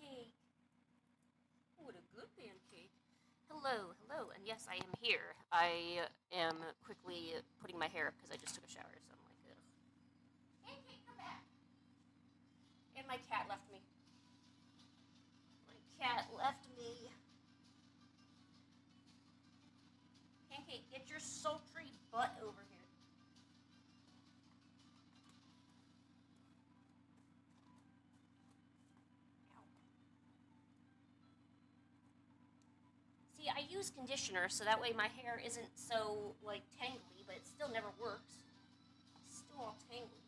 pancake. What a good pancake. Hello, hello, and yes, I am here. I am quickly putting my hair up because I just took a shower, so I'm like, ugh. Pancake, come back. And my cat left me. My cat left me. Pancake, get your sultry butt over here. Ow. See, I use conditioner so that way my hair isn't so, like, tangly, but it still never works. It's still all tangly.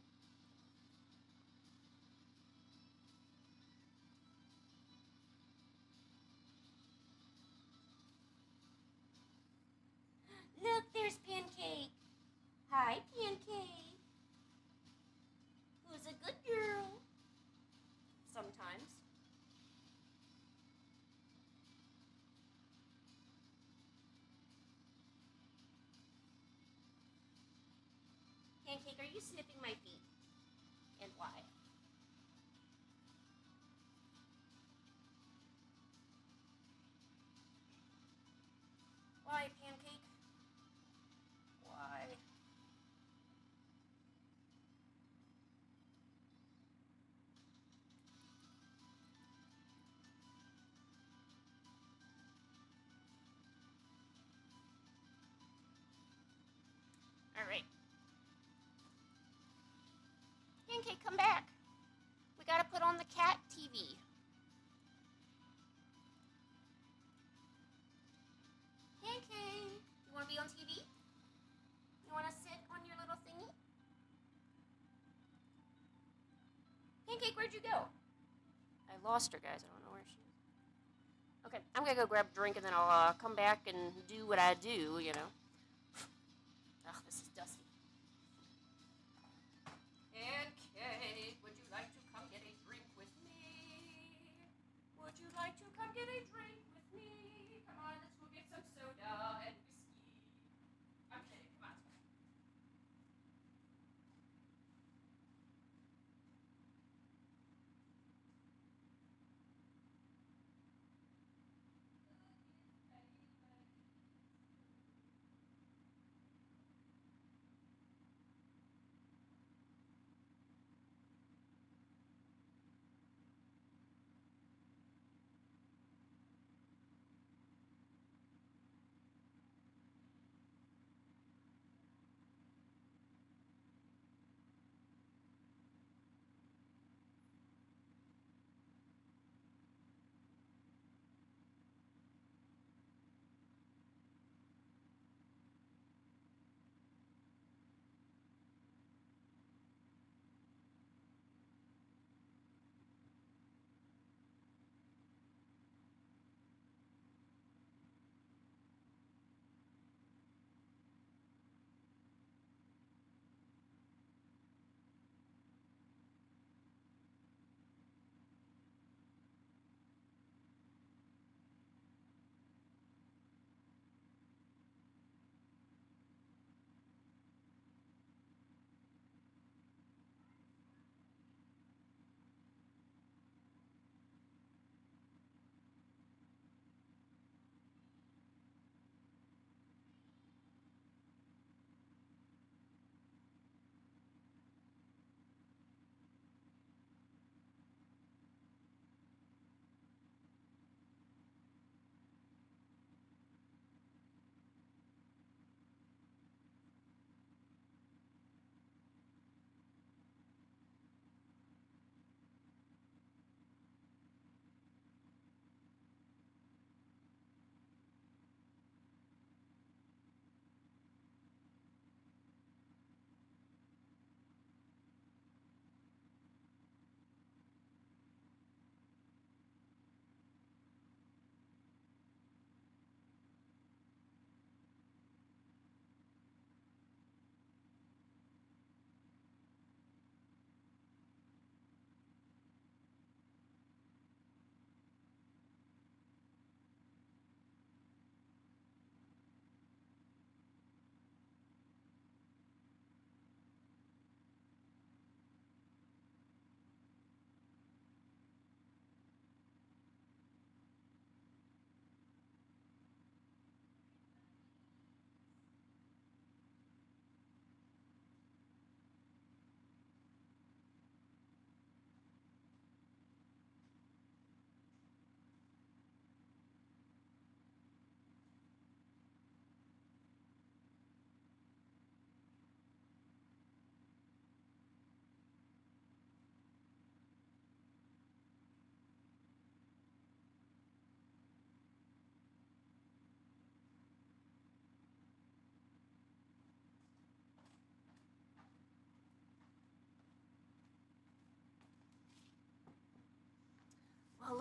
Look, there's Pancake. Hi, Pancake. Who's a good girl? Sometimes. Pancake, are you sniffing my feet? And why? Why, Pancake? Why? Alright. Pancake, come back. We gotta put on the cat TV. Pancake, you wanna be on TV? You wanna sit on your little thingy? Pancake, where'd you go? I lost her, guys. I don't know where she is. Okay, I'm gonna go grab a drink and then I'll come back and do what I do, you know. Ugh, this is dusty. Pancake, would you like to come get a drink with me? Would you like to come get a drink with me? Come on, let's go get some soda and whiskey. I'm kidding, come on.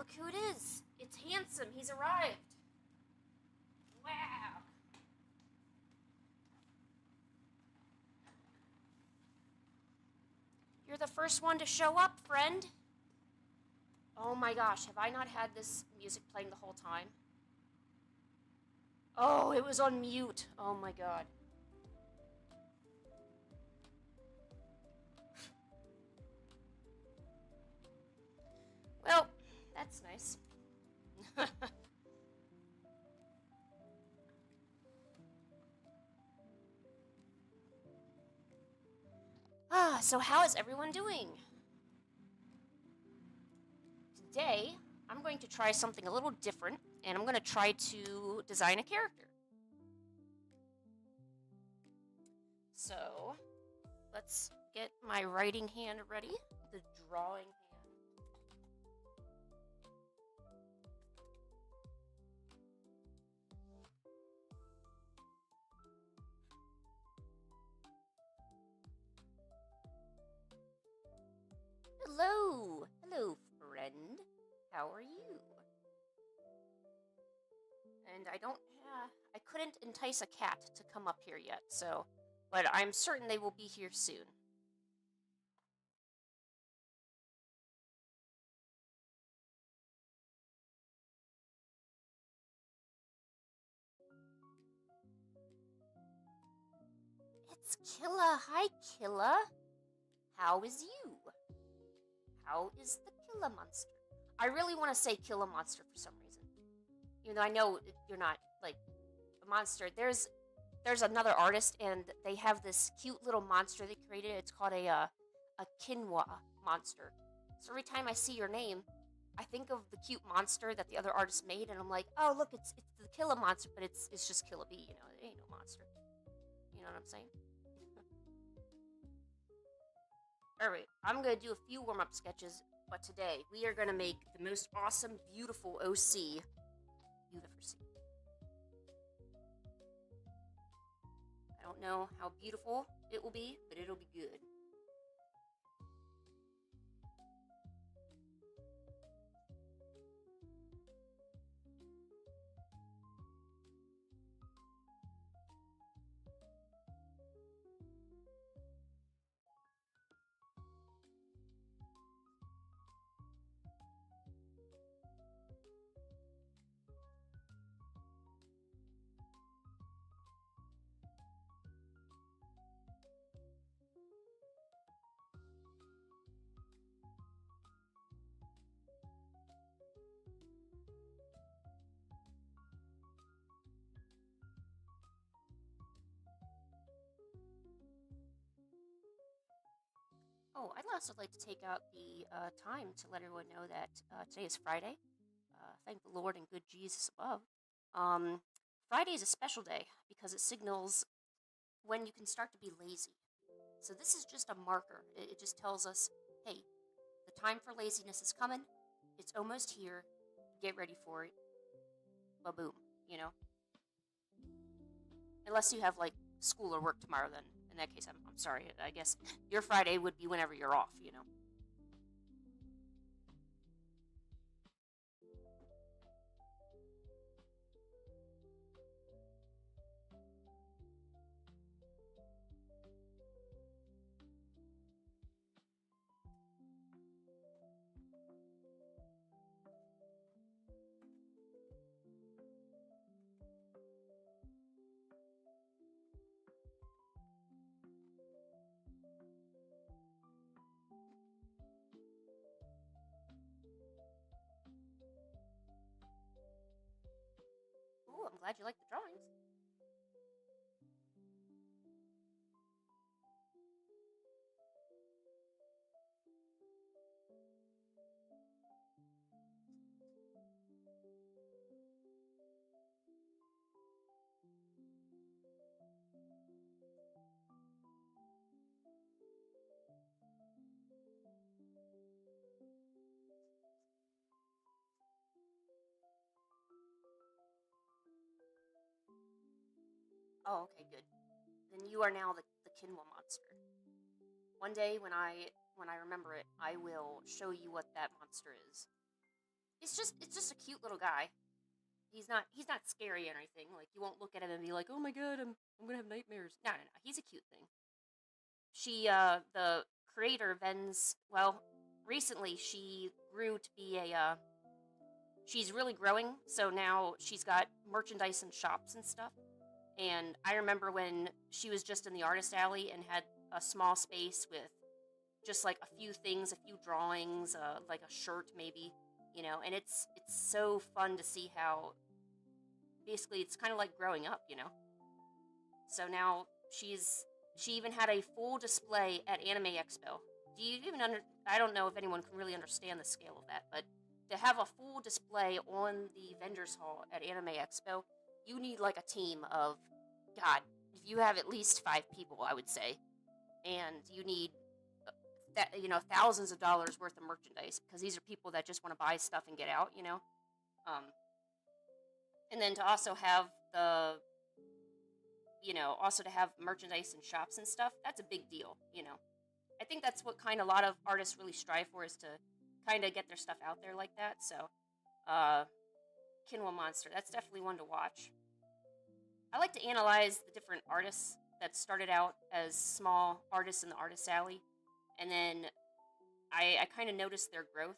look who it is. It's Handsome. He's arrived. Wow. You're the first one to show up, friend. Oh my gosh, have I not had this music playing the whole time? Oh, it was on mute. Oh my god. Well, that's nice. So how is everyone doing? Today, I'm going to try something a little different, and I'm going to try to design a character. So, let's get my writing hand ready, the drawing hand. Hello! Hello, friend. How are you? And I couldn't entice a cat to come up here yet, so, but I'm certain they will be here soon. It's Killa. Hi, Killa. How is you? How is the Killa monster? I really want to say Killa monster for some reason. Even though I know you're not, like, a monster. There's another artist, and they have this cute little monster they created. It's called a Kinwa monster. So every time I see your name, I think of the cute monster that the other artist made, and I'm like, oh, look, it's the Killa monster, but it's just Killa Bee, you know, it ain't no monster. You know what I'm saying? Alright, I'm gonna do a few warm-up sketches, but today we are gonna make the most awesome, beautiful OC you've ever seen. I don't know how beautiful it will be, but it'll be good. Oh, I'd also like to take out the time to let everyone know that today is Friday. Thank the Lord and good Jesus above. Um, Friday is a special day because it signals when you can start to be lazy. So this is just a marker. It just tells us, hey, the time for laziness is coming. It's almost here. Get ready for it. Ba-boom, you know? Unless you have, like, school or work tomorrow, then in that case, I'm sorry. I guess your Friday would be whenever you're off, you know? Ooh, I'm glad you like the drawings. Oh, okay, good. Then you are now the Kinwa monster. One day when I remember it, I will show you what that monster is. it's just a cute little guy. He's not scary or anything. Like you won't look at him and be like, oh my god, I'm gonna have nightmares. No, no, no. He's a cute thing. The creator Ven's, well, recently she grew to be she's really growing. So now she's got merchandise and shops and stuff. And I remember when she was just in the artist alley and had a small space with just like a few things, a few drawings, like a shirt maybe, and it's so fun to see how basically it's kind of like growing up, So now she even had a full display at Anime Expo. Do you even I don't know if anyone can really understand the scale of that, but to have a full display on the vendors hall at Anime Expo, you need like a team of, God, if you have at least 5 people, I would say, and you need that thousands of dollars worth of merchandise because these are people that just want to buy stuff and get out, um, and then to also have also to have merchandise and shops and stuff, that's a big deal. I think that's what kind of a lot of artists really strive for is to kind of get their stuff out there like that. So, uh, Kinwa Monster, that's definitely one to watch. I like to analyze the different artists that started out as small artists in the artist alley, and then I kind of notice their growth.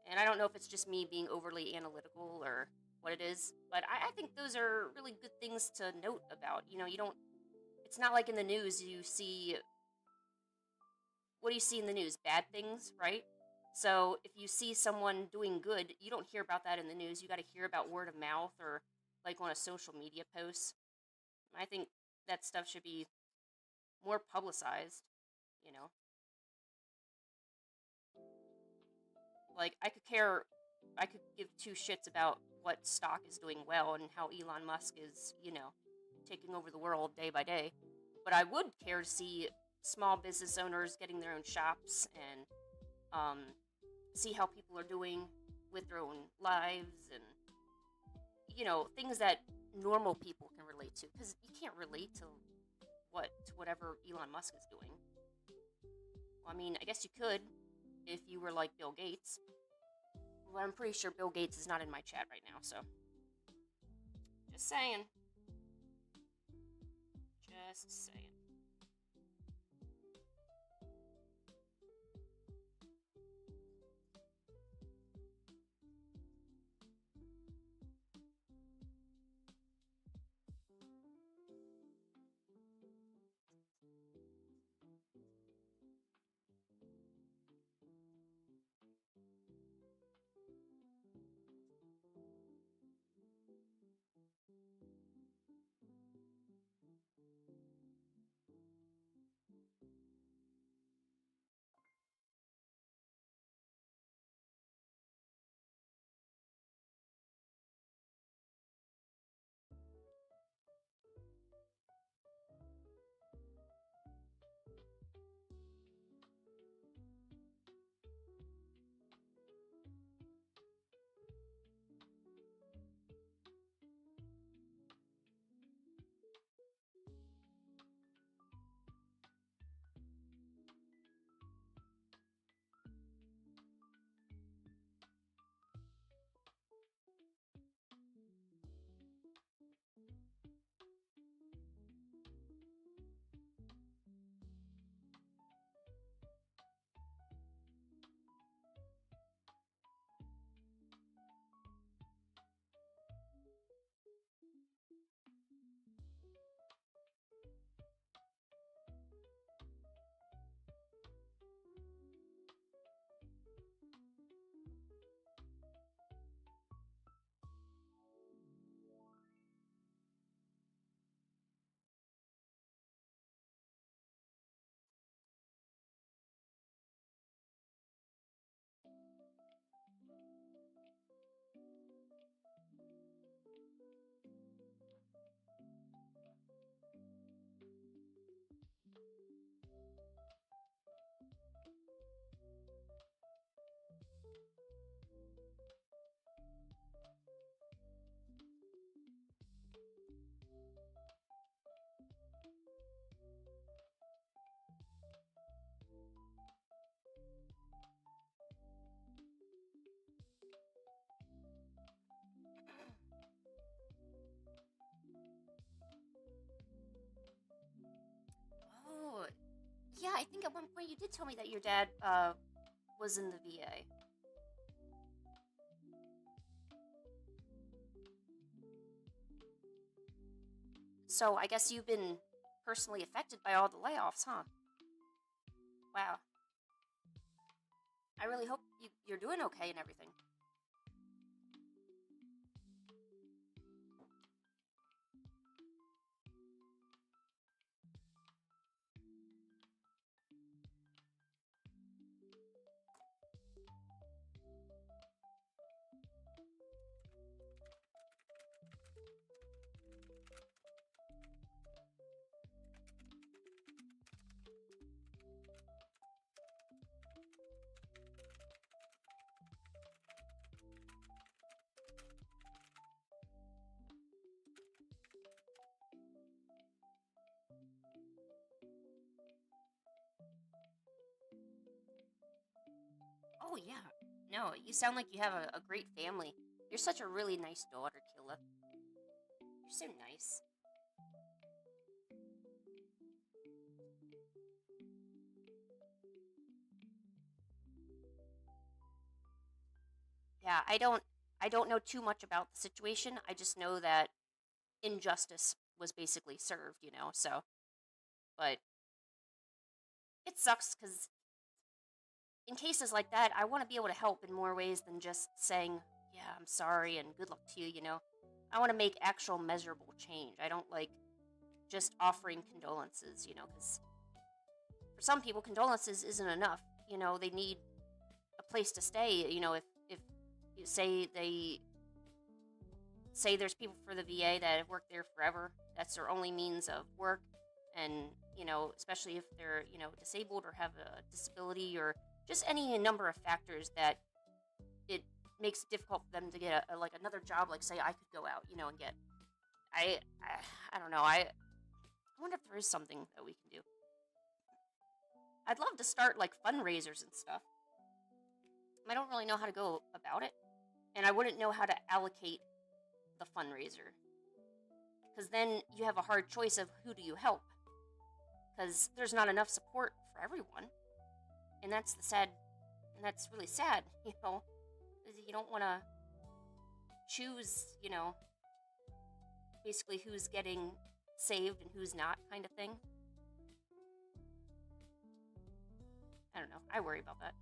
And I don't know if it's just me being overly analytical or what it is, but I think those are really good things to note about. You don't, it's not like in the news you see, what do you see in the news? Bad things, right? So if you see someone doing good, you don't hear about that in the news. You got to hear about word of mouth or like on a social media post. I think that stuff should be more publicized, you know? Like I could give two shits about what stock is doing well and how Elon Musk is, taking over the world day by day. But I would care to see small business owners getting their own shops and um, see how people are doing with their own lives and, things that normal people can relate to. Because you can't relate to whatever Elon Musk is doing. Well, I mean, I guess you could if you were like Bill Gates. Well, I'm pretty sure Bill Gates is not in my chat right now, so just saying. Just saying. yeah, I think at one point you did tell me that your dad, was in the VA. So I guess you've been personally affected by all the layoffs, huh? Wow. I really hope you're doing okay and everything. Oh, yeah. No, you sound like you have a great family. You're such a really nice daughter, Killa. You're so nice. Yeah, I don't know too much about the situation. I just know that injustice was basically served, so but it sucks cuz in cases like that, I want to be able to help in more ways than just saying, "Yeah, I'm sorry and good luck to you." I want to make actual measurable change. I don't like just offering condolences, cuz for some people condolences isn't enough. They need a place to stay, if you say there's people for the VA that have worked there forever. That's their only means of work. And, especially if they're, disabled or have a disability or just any number of factors that it makes it difficult for them to get like another job. Like, say, I could go out, and get. I don't know. I wonder if there is something that we can do. I'd love to start like fundraisers and stuff. I don't really know how to go about it, and I wouldn't know how to allocate the fundraiser because then you have a hard choice of who do you help because there's not enough support for everyone, and that's really sad. You don't want to choose, basically who's getting saved and who's not, kind of thing. I don't know. I worry about that.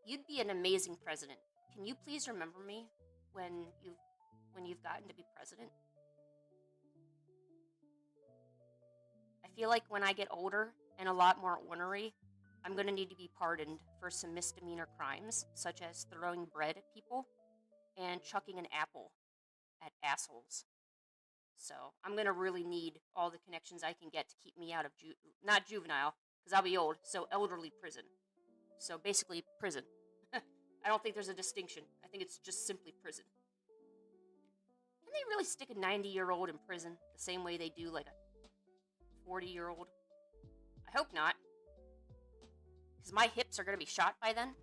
You'd be an amazing president. Can you please remember me when you've gotten to be president? I feel like when I get older and a lot more ornery, I'm going to need to be pardoned for some misdemeanor crimes, such as throwing bread at people and chucking an apple at assholes. So I'm going to really need all the connections I can get to keep me out of not juvenile, because I'll be old, so elderly prison. So basically, prison. I don't think there's a distinction. I think it's just simply prison. Can they really stick a 90-year-old in prison the same way they do like a 40-year-old? I hope not. Because my hips are going to be shot by then.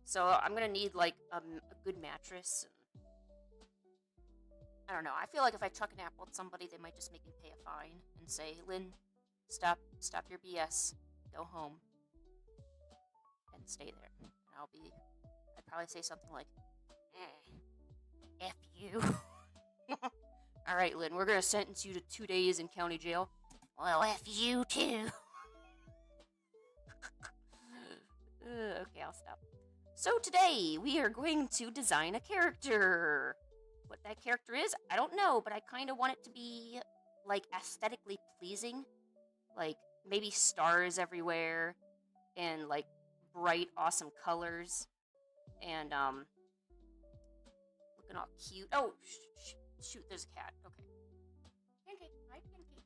So I'm going to need like a good mattress. I don't know. I feel like if I chuck an apple at somebody, they might just make me pay a fine and say, "Lynn, stop your BS. Go home and stay there." And I'd probably say something like, F you. All right, Lynn, we're going to sentence you to 2 days in county jail. Well, F you too. Okay, I'll stop. So today, we are going to design a character. What that character is, I don't know, but I kind of want it to be, like, aesthetically pleasing. Like, maybe stars everywhere, and, like, bright, awesome colors. And, looking all cute. Oh, shoot, there's a cat. Okay. Pancake. Hi, Pancake.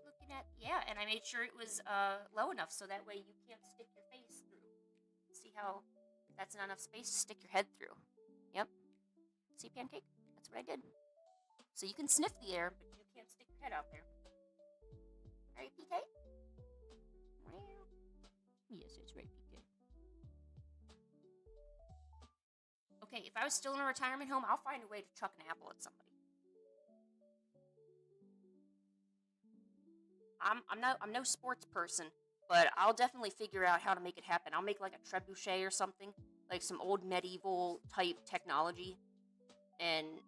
Looking at, yeah, and I made sure it was, low enough so that way you can't stick your face through. See how that's not enough space to stick your head through? Yep. See, Pancake? That's what I did. So you can sniff the air, but you can't stick your head out there. Right, PK? Yes, it's right, PK. Okay, if I was still in a retirement home, I'll find a way to chuck an apple at somebody. I'm no sports person, but I'll definitely figure out how to make it happen. I'll make like a trebuchet or something, like some old medieval type technology, and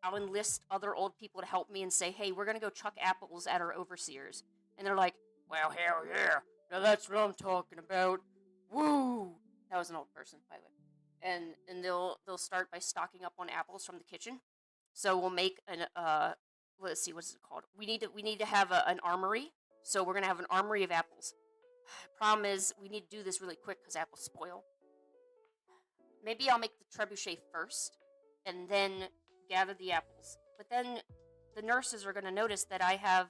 I'll enlist other old people to help me and say, hey, we're gonna go chuck apples at our overseers. And they're like, well, hell yeah, now that's what I'm talking about. Woo! That was an old person, by the way. And they'll start by stocking up on apples from the kitchen. So we'll make an let's see, what's it called? We need to have an armory. So we're gonna have an armory of apples. Problem is, we need to do this really quick because apples spoil. Maybe I'll make the trebuchet first, and then gather the apples. But then the nurses are gonna notice that I have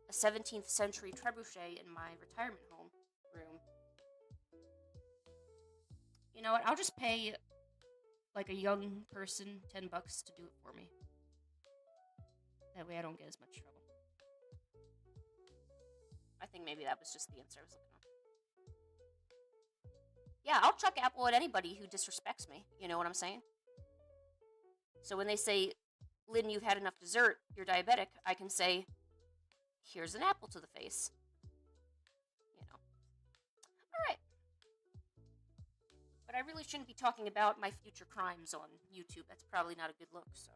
a 17th century trebuchet in my retirement home room. You know what? I'll just pay like a young person $10 to do it for me. That way I don't get as much trouble. I think maybe that was just the answer I was looking for. Yeah, I'll chuck apple at anybody who disrespects me. You know what I'm saying? So when they say, Lynn, you've had enough dessert, you're diabetic, I can say, here's an apple to the face. You know. Alright. But I really shouldn't be talking about my future crimes on YouTube. That's probably not a good look, so.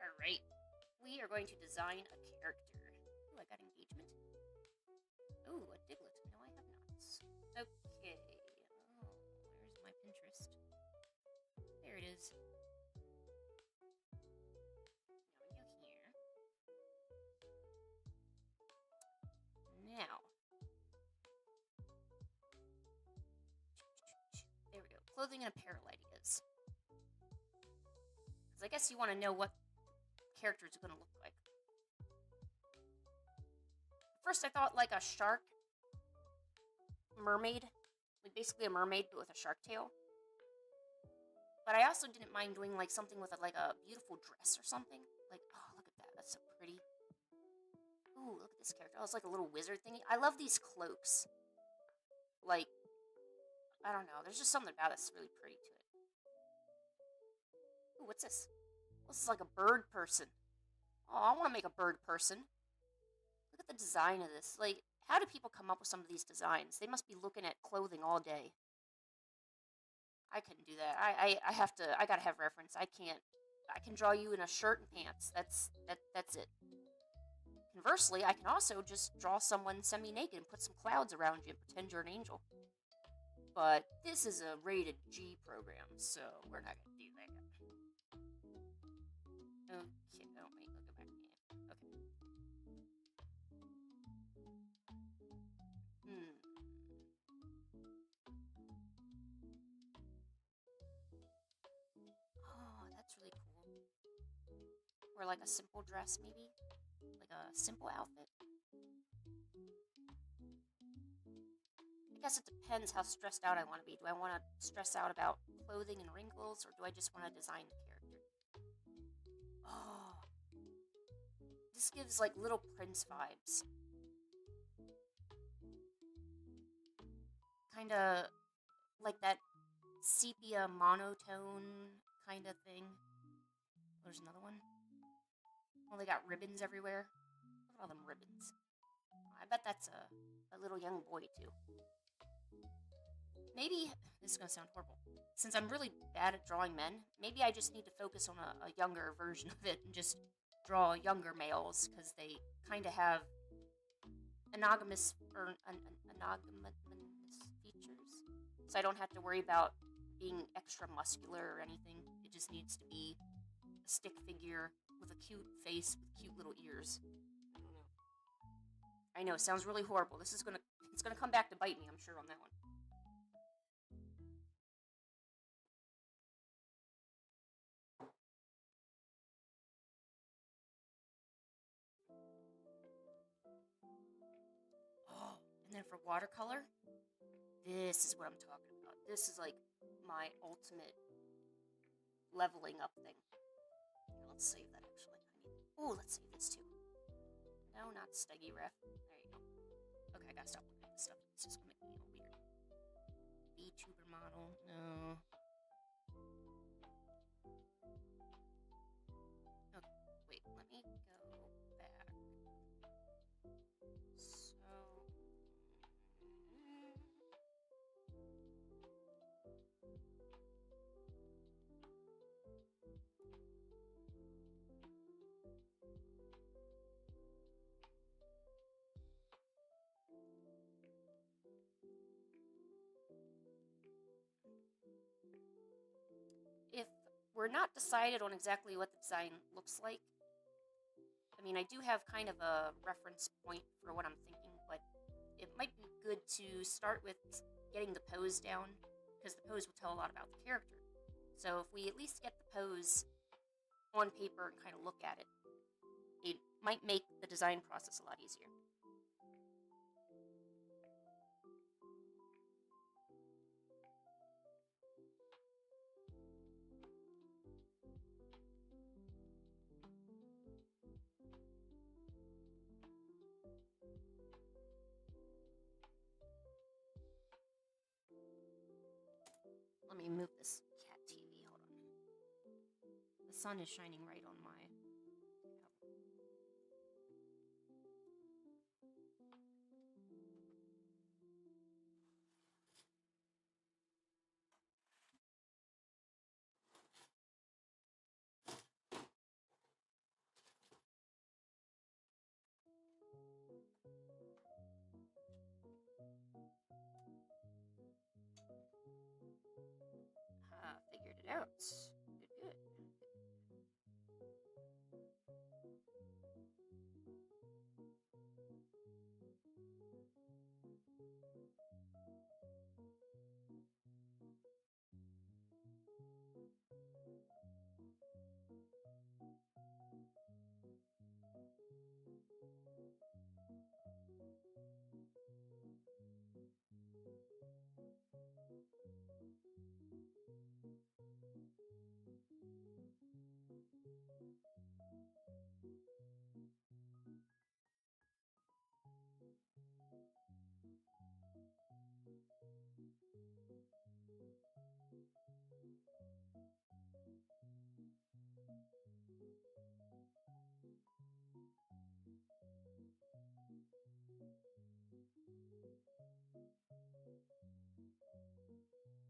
Alright. We are going to design a character. Ooh, I got engagement. Ooh, a Diglett. No, I have not. Okay. Oh, where's my Pinterest? There it is. Now you here. Now. There we go. Clothing and apparel ideas. Because I guess you want to know what character is going to look like. First, I thought like a shark mermaid, like basically a mermaid but with a shark tail. But I also didn't mind doing like something with like a beautiful dress or something. Like, oh, look at that, that's so pretty. Ooh, look at this character. Oh, it's like a little wizard thingy. I love these cloaks. Like, I don't know. There's just something about it that's really pretty to it. Ooh, what's this? This is like a bird person. Oh, I want to make a bird person. Look at the design of this. Like, how do people come up with some of these designs? They must be looking at clothing all day. I couldn't do that. I gotta have reference. I can draw you in a shirt and pants. That's it. Conversely, I can also just draw someone semi-naked and put some clouds around you and pretend you're an angel. But this is a rated G program, so we're not gonna do that. Okay, oh wait, look at back. Yeah. Okay. Oh, that's really cool. Or like a simple dress, maybe? Like a simple outfit? I guess it depends how stressed out I want to be. Do I want to stress out about clothing and wrinkles, or do I just want to design the character? Oh. This gives like Little Prince vibes. Kinda like that sepia monotone kind of thing. There's another one. Well, they got ribbons everywhere. Look at all them ribbons. I bet that's a little young boy, too. Maybe, this is going to sound horrible, since I'm really bad at drawing men, maybe I just need to focus on a younger version of it and just draw younger males, because they kind of have anogamous features. So I don't have to worry about being extra muscular or anything. It just needs to be a stick figure with a cute face with cute little ears. I don't know. I know, sounds really horrible. It's gonna come back to bite me, I'm sure, on that one. watercolor. This is what I'm talking about. This is like my ultimate leveling up thing. Here, let's save that actually. Oh, let's save this too. No, not Steggy Ref. There you go. Okay, I gotta stop looking at this stuff. It's just gonna make me all weird. VTuber model. No. Okay, wait, let me go back. So. If we're not decided on exactly what the design looks like, I mean, I do have kind of a reference point for what I'm thinking, but it might be good to start with getting the pose down, because the pose will tell a lot about the character. So if we at least get the pose on paper and kind of look at it, it might make the design process a lot easier. Let me move this cat TV. Hold on. The sun is shining right on my... Figured it out. Good.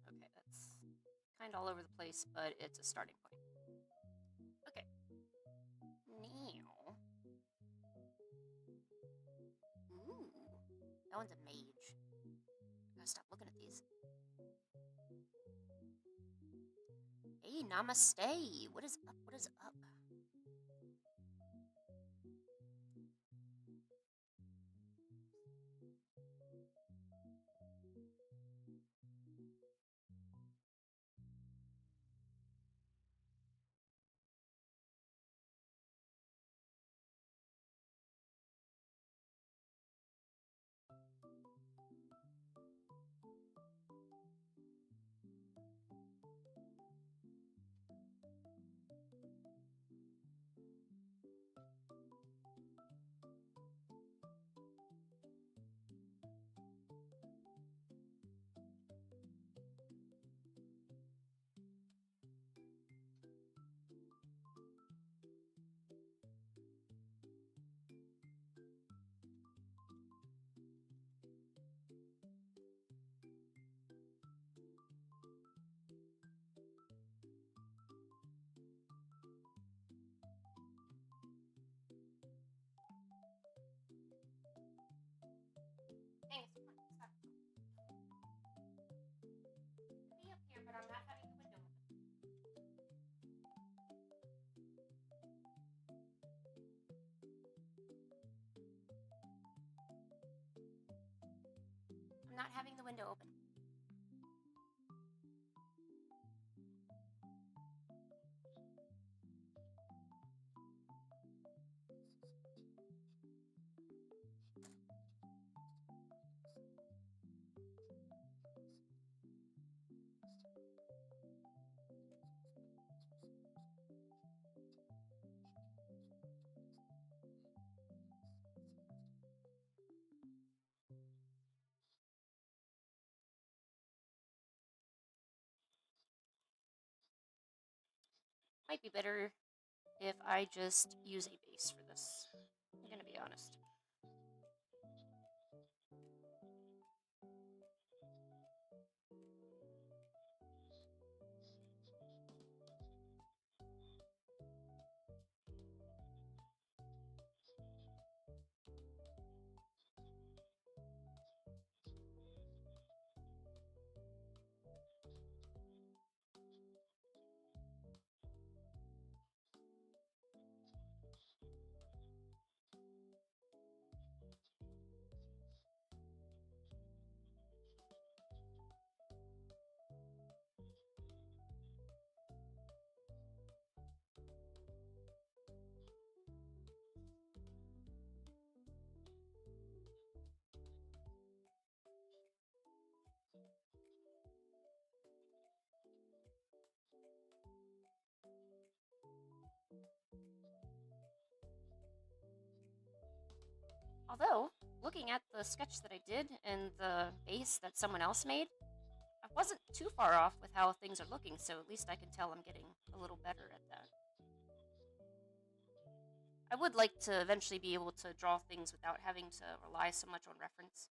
Okay, that's kind of all over the place, but it's a starting point. Okay. Now. Ooh. That one's a mage. I gotta stop looking at these. Hey, namaste. What is up? What is up? Hey, stop. Be up here, but I'm not having the window open. I'm not having the window open. might be better if I just use a base for this. I'm gonna be honest. Although, looking at the sketch that I did and the base that someone else made, I wasn't too far off with how things are looking, so at least I can tell I'm getting a little better at that. I would like to eventually be able to draw things without having to rely so much on reference.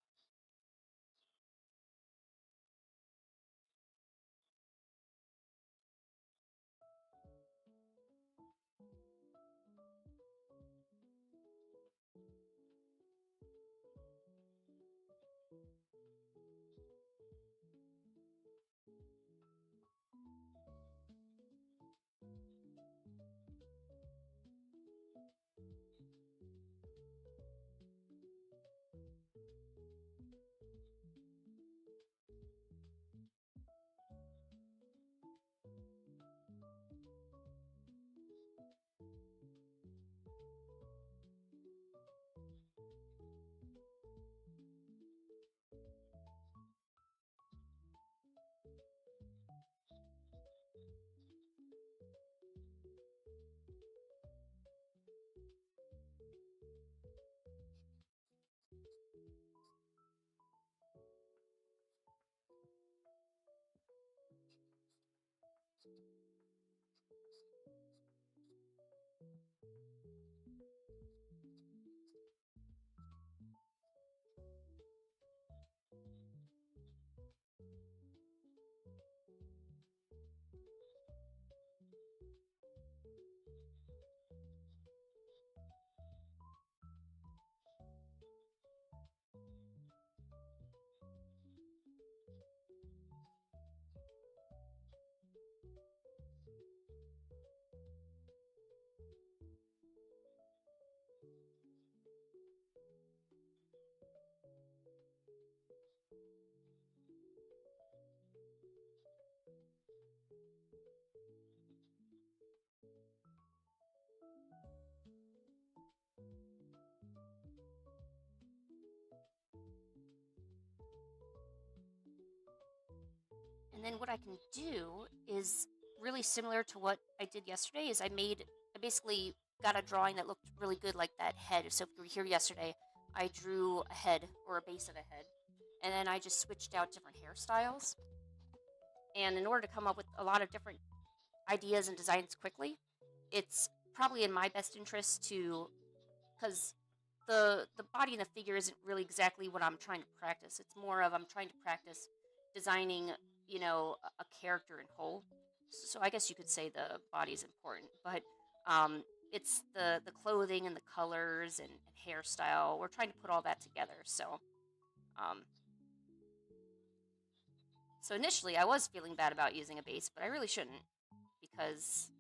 And then what I can do is really similar to what I did yesterday is I basically got a drawing that looked really good like that head. So if you were here yesterday, I drew a head or a base of a head. And then I just switched out different hairstyles. And in order to come up with a lot of different ideas and designs quickly, it's probably in my best interest to, because the body and the figure isn't really exactly what I'm trying to practice. It's more of I'm trying to practice designing, a character in whole. So I guess you could say the body is important, but um, it's the clothing and the colors and hairstyle. We're trying to put all that together. Um, so initially I was feeling bad about using a base, but I really shouldn't because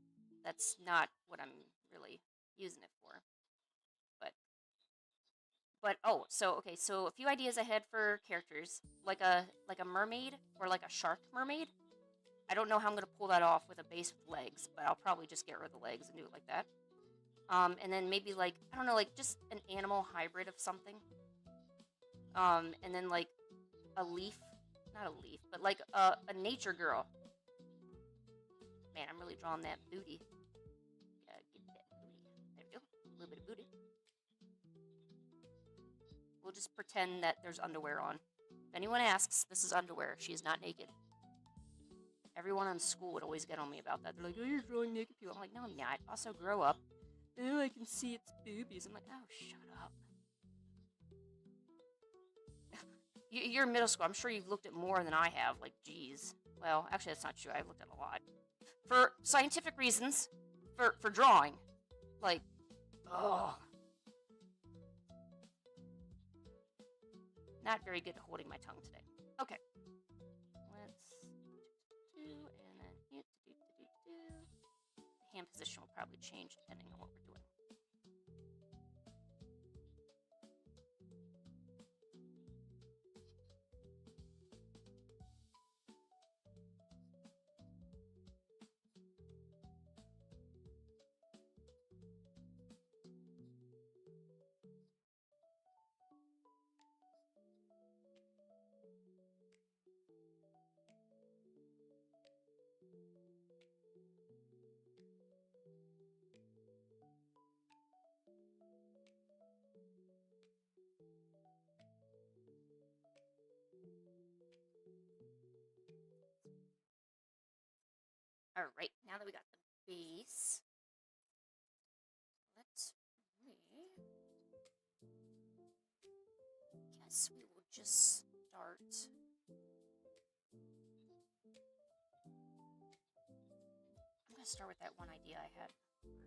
that's not what I'm really using it for. But oh, so okay, so a few ideas I had for characters, like a mermaid or like a shark mermaid. I don't know how I'm gonna pull that off with a base with legs, but I'll probably just get rid of the legs and do it like that. And then maybe like I don't know, like just an animal hybrid of something. And then like a leaf, not a leaf, but like a nature girl. Man, I'm really drawing that booty. Yeah, get that booty. There we go. A little bit of booty. We'll just pretend that there's underwear on. If anyone asks, this is underwear. She is not naked. Everyone in school would always get on me about that. They're like, "Oh, you're drawing naked people." I'm like, "No, I'm not." Also, grow up. Oh, I can see its boobies. I'm like, "Oh, shut up." You're in middle school. I'm sure you've looked at more than I have. Like, geez. Well, actually, that's not true. I've looked at a lot for scientific reasons. For drawing, like, oh, not very good at holding my tongue today. Okay, let's do and then do. The hand position will probably change depending on what we're doing. All right, now that we got the base, let's guess we will just start. I'm gonna start with that one idea I had first.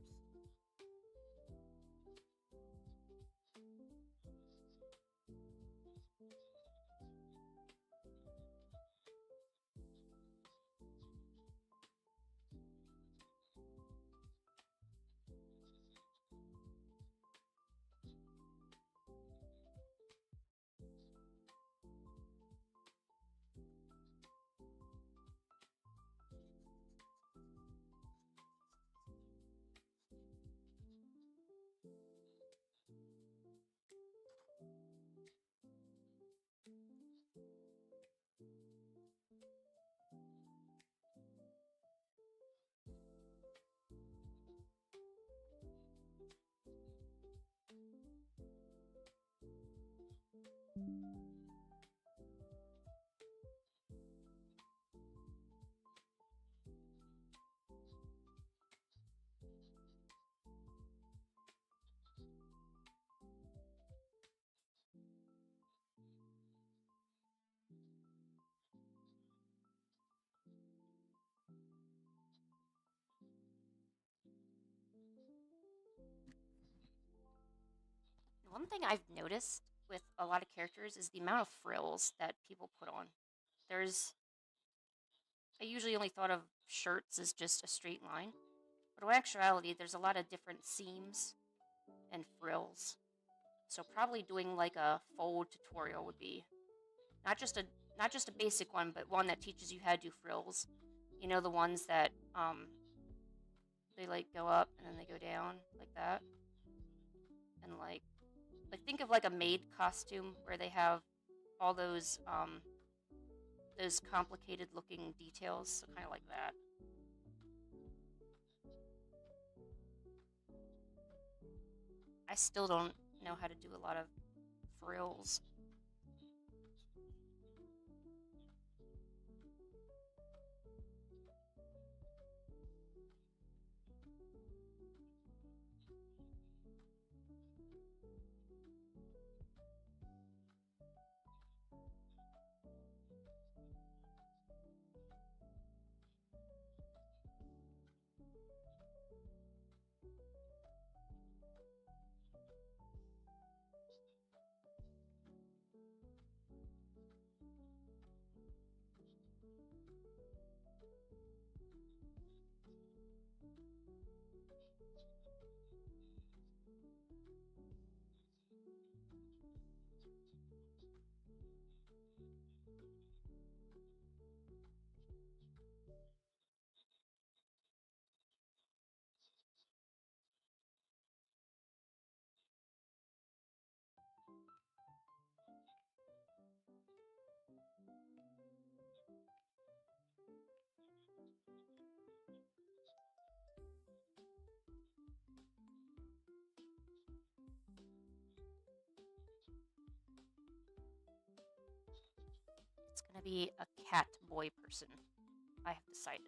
One thing I've noticed with a lot of characters is the amount of frills that people put on. There's, I usually only thought of shirts as just a straight line, but in actuality, there's a lot of different seams and frills. So probably doing like a fold tutorial would be not just a basic one, but one that teaches you how to do frills. You know, the ones that they like go up and then they go down like that, and like think of like a maid costume where they have all those complicated looking details, so kind of like that. I still don't know how to do a lot of frills. It's gonna be a cat boy person. I have decided.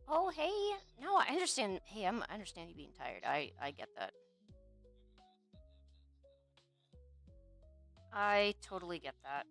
Oh, hey. No, I understand. Hey, I understand you being tired. I get that. I totally get that.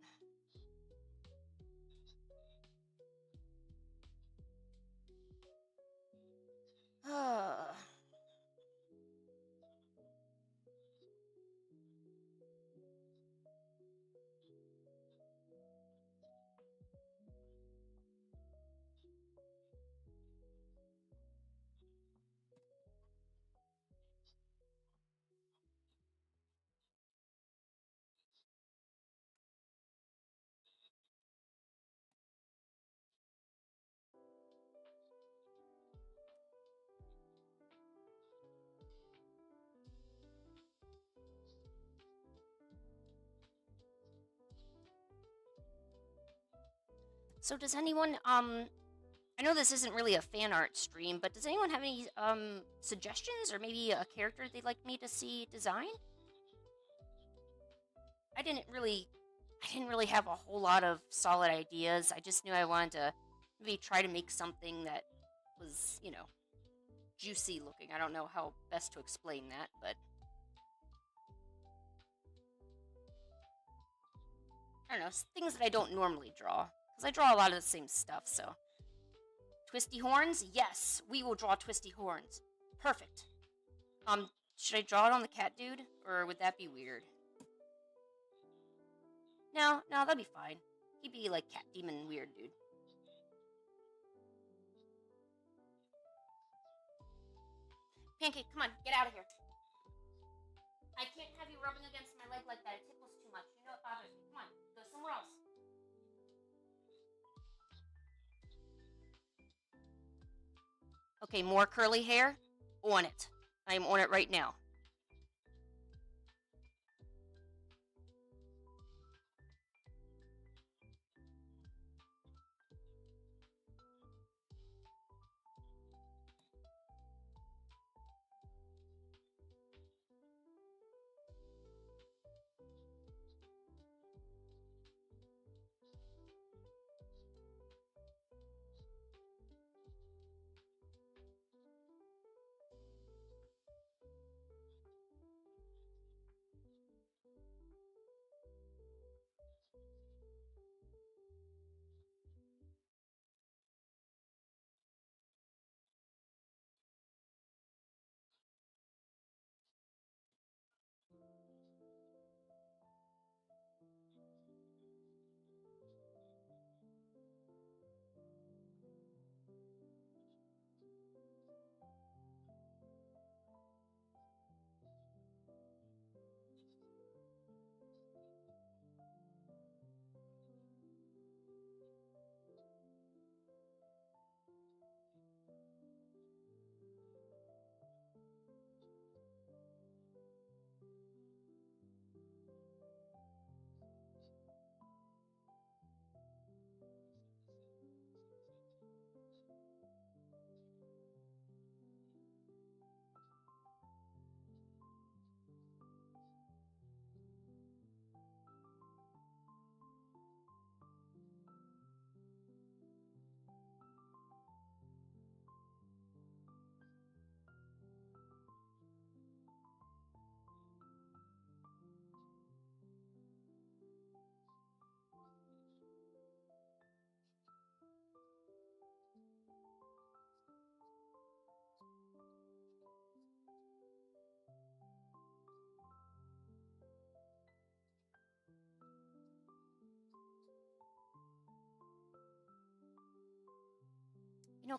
So does anyone I know this isn't really a fan art stream, but does anyone have any suggestions or maybe a character they'd like me to see designed? I didn't really I didn't really have a whole lot of solid ideas. I just knew I wanted to maybe try to make something that was, juicy looking. I don't know how best to explain that, but I don't know, things that I don't normally draw because I draw a lot of the same stuff, so twisty horns? Yes, we will draw twisty horns. Perfect. Should I draw it on the cat dude, or would that be weird? No, that'd be fine. He'd be like cat demon weird dude. Pancake, come on, get out of here. I can't have you rubbing against my leg like that. It tickles too much. You know it bothers me. Come on, go somewhere else. Okay, more curly hair? On it. I am on it right now.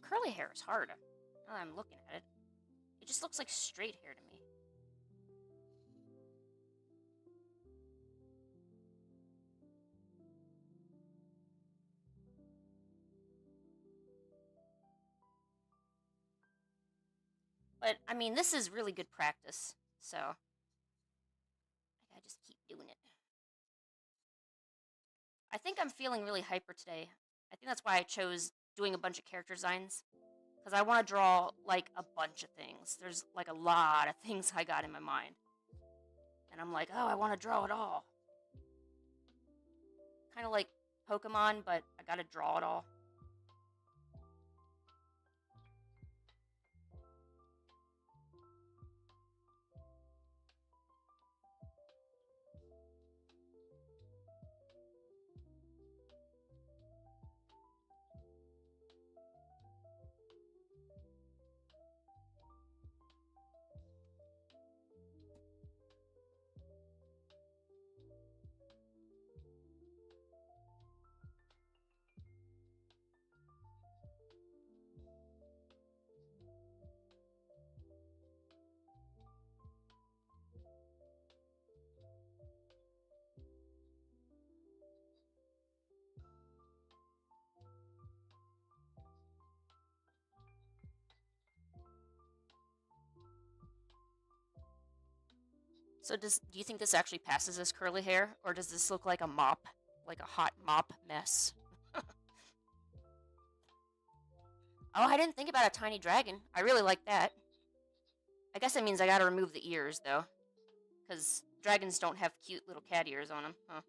Curly hair is hard. Now that I'm looking at it, it just looks like straight hair to me. But I mean, this is really good practice, so I gotta just keep doing it. I think I'm feeling really hyper today. I think that's why I chose doing a bunch of character designs because I want to draw like a bunch of things. There's like a lot of things I got in my mind, and I'm like, oh, I want to draw it all. Kind of like Pokemon, but I gotta draw it all. So do you think this actually passes as curly hair, or does this look like a mop, like a hot mop mess? Oh, I didn't think about a tiny dragon. I really like that. I guess that means I gotta remove the ears, though. Because dragons don't have cute little cat ears on them, huh?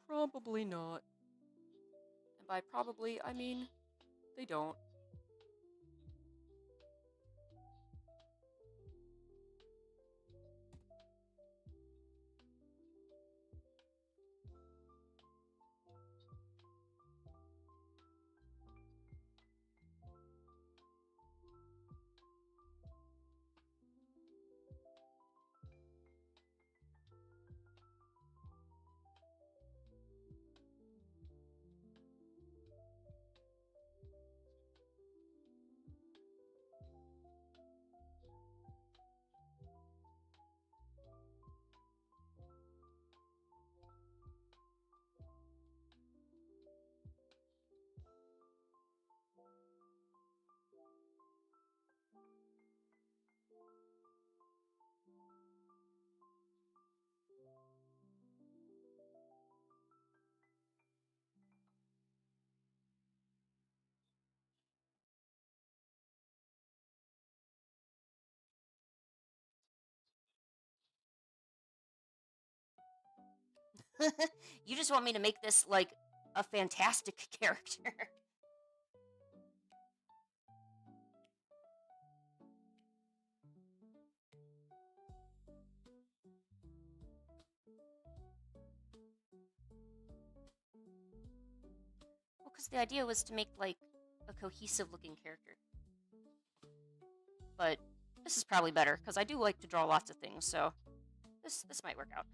Probably not. And by probably, I mean they don't. You just want me to make this like a fantastic character. Well, because the idea was to make like a cohesive looking character. But this is probably better because I do like to draw lots of things, so this might work out.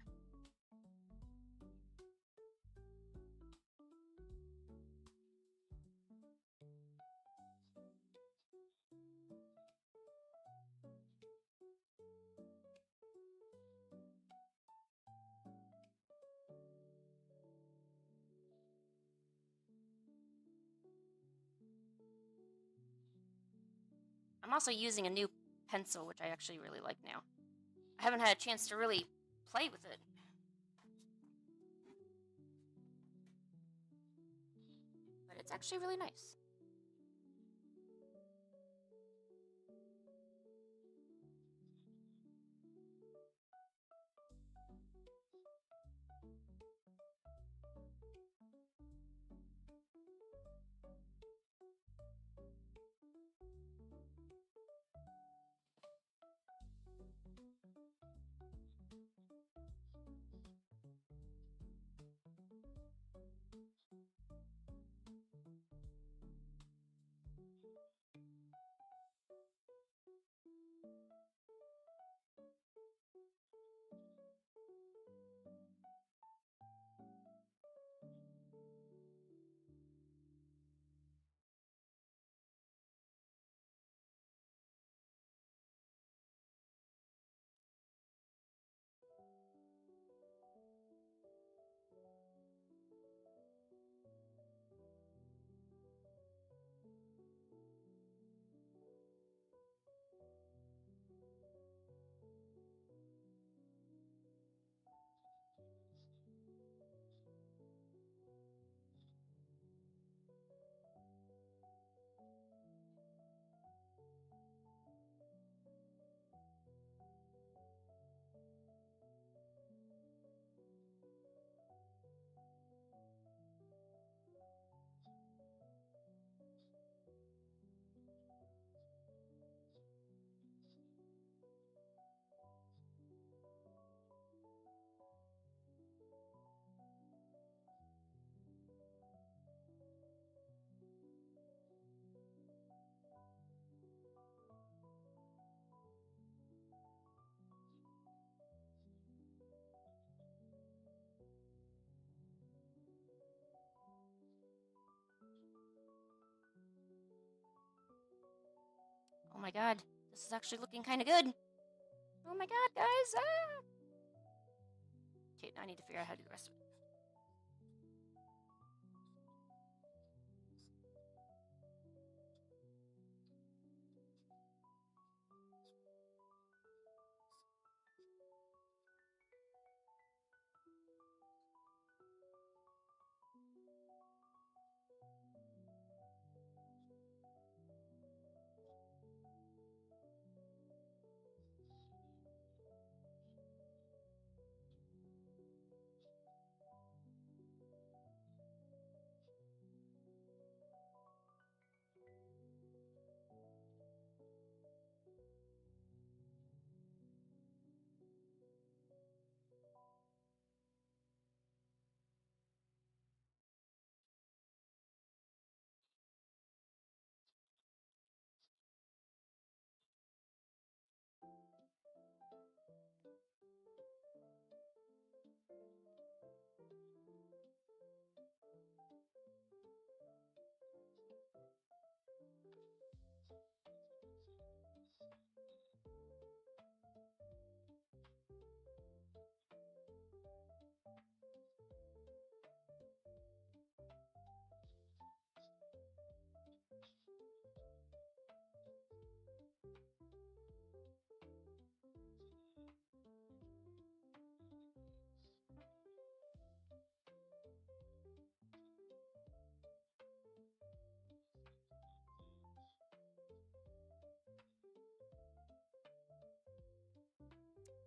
I'm also using a new pencil, which I actually really like now. I haven't had a chance to really play with it. But it's actually really nice. Oh my god, this is actually looking kind of good. Oh my god, guys! Ah! Okay, now I need to figure out how to do the rest of it.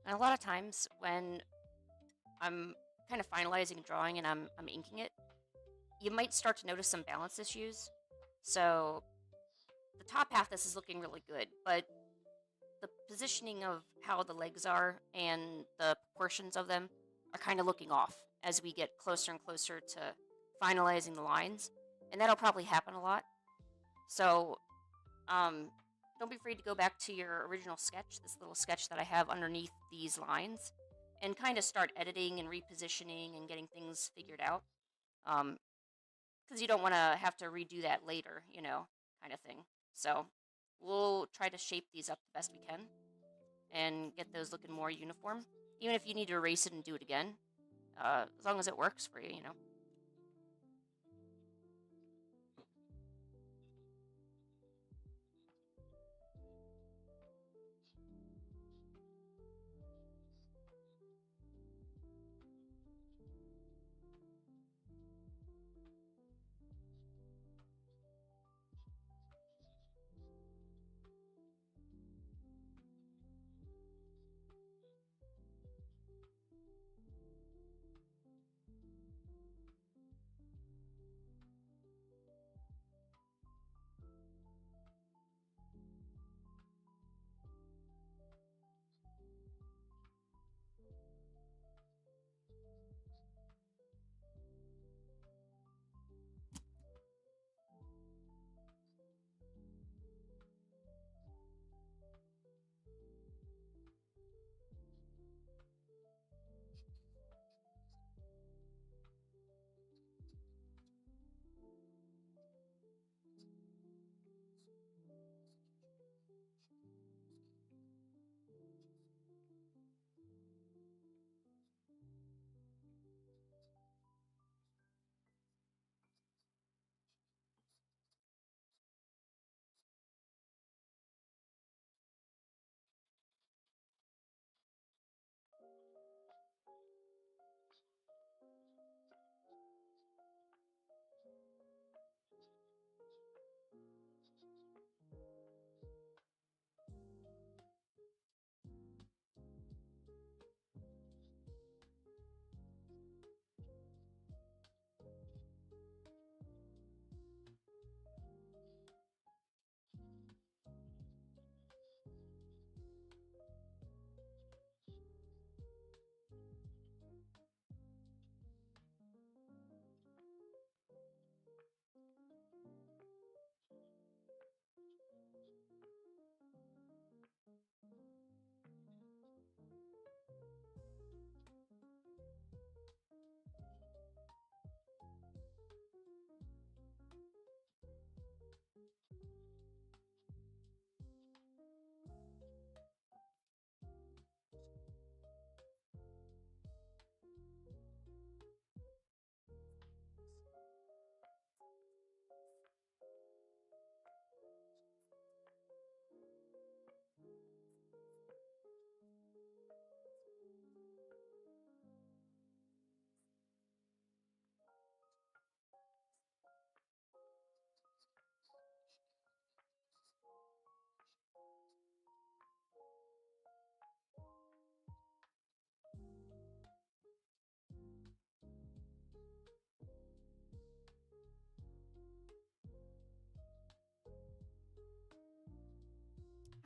And a lot of times when I'm kind of finalizing a drawing and I'm inking it, you might start to notice some balance issues. So the top half this is looking really good, but the positioning of how the legs are and the proportions of them are kind of looking off as we get closer and closer to finalizing the lines. And that'll probably happen a lot. So um, don't be afraid to go back to your original sketch, this little sketch that I have underneath these lines, and kind of start editing and repositioning and getting things figured out. Because you don't want to have to redo that later, kind of thing. So we'll try to shape these up the best we can and get those looking more uniform. Even if you need to erase it and do it again, as long as it works for you.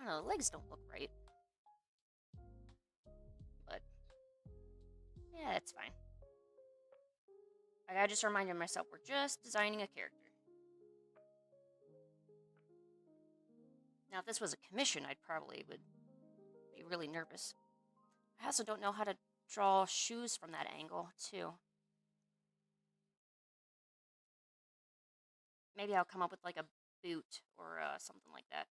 I don't know, the legs don't look right, but yeah, it's fine. I gotta just remind myself we're just designing a character. Now, if this was a commission, I'd probably would be really nervous. I also don't know how to draw shoes from that angle, too. Maybe I'll come up with like a boot or something like that.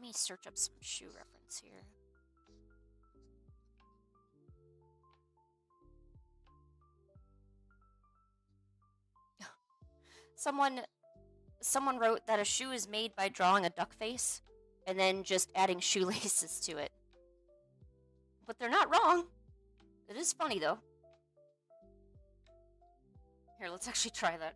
me search up some shoe reference here. Someone wrote that a shoe is made by drawing a duck face and then just adding shoelaces to it. But they're not wrong. It is funny, though. Here, let's actually try that.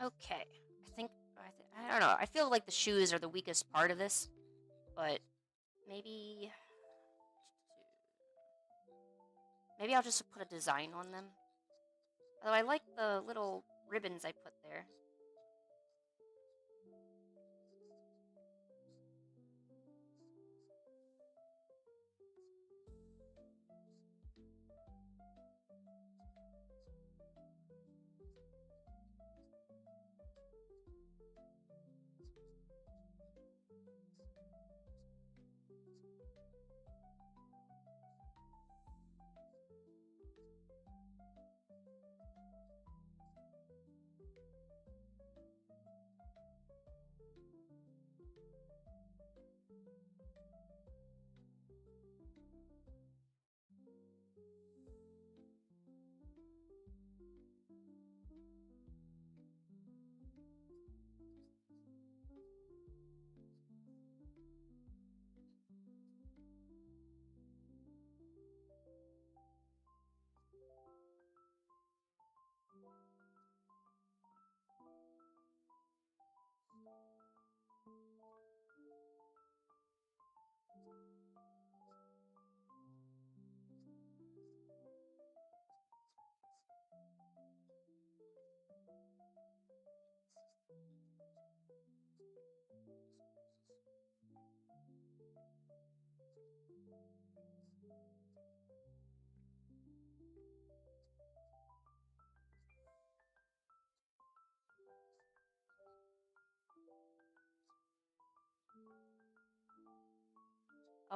Okay, I don't know. I feel like the shoes are the weakest part of this, but maybe I'll just put a design on them. Although I like the little ribbons I put there.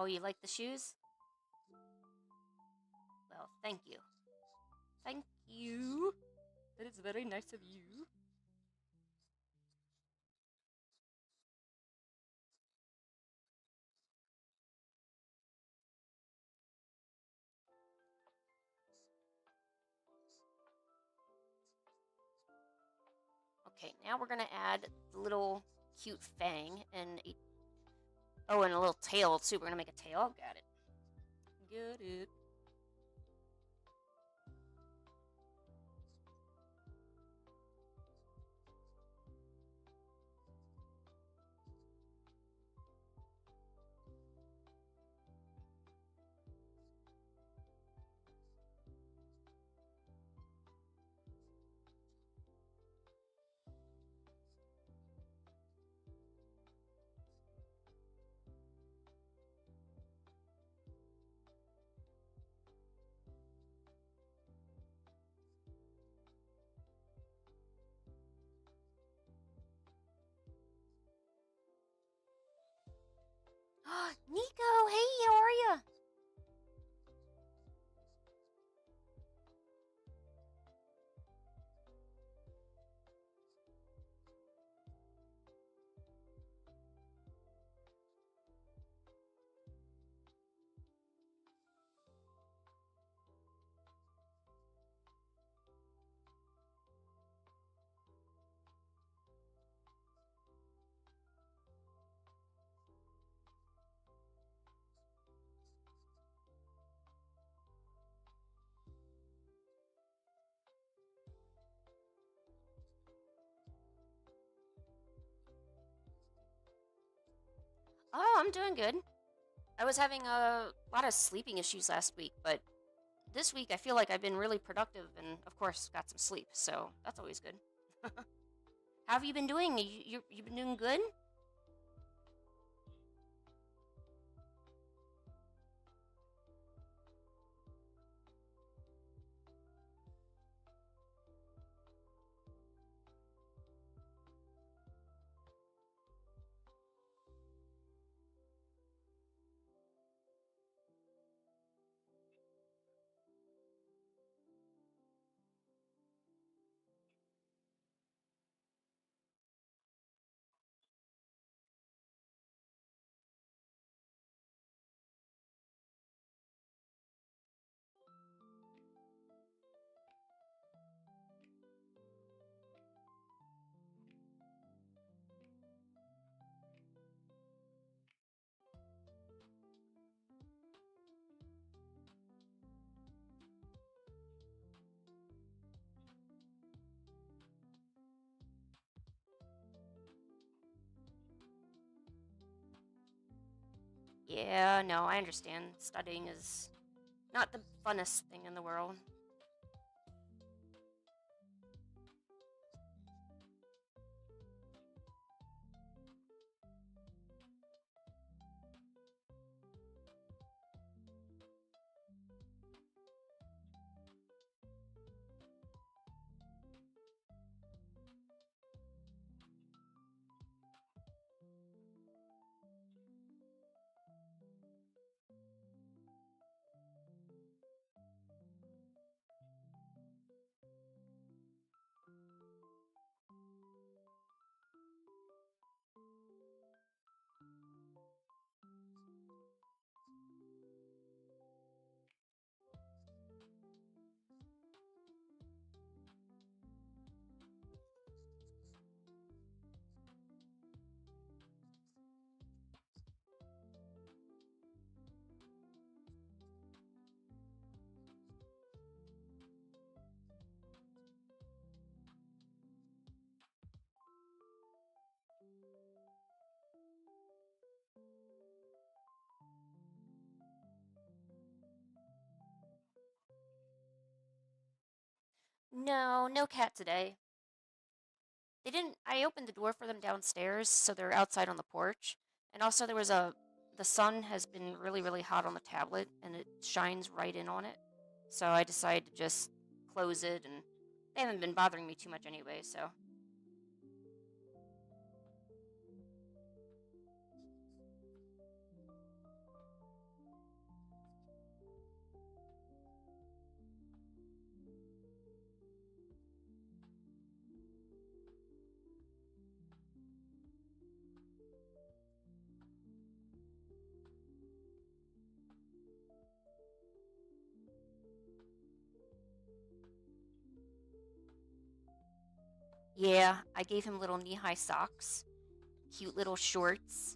Oh, you like the shoes? Well, thank you. Thank you. That is very nice of you. Okay, now we're gonna add the little cute fang and oh, and a little tail too. We're gonna make a tail. Got it. Got it. Nico, hey, how are ya? Oh, I'm doing good. I was having a lot of sleeping issues last week, but this week I feel like I've been really productive and, of course, got some sleep, so that's always good. How have you been doing? You been doing good? Yeah, no, I understand. Studying is not the funnest thing in the world. No, no cat today. They didn't. I opened the door for them downstairs, so they're outside on the porch. And also, the sun has been really, really hot on the tablet, and it shines right in on it. So I decided to just close it, and they haven't been bothering me too much anyway. So yeah, I gave him little knee-high socks, cute little shorts.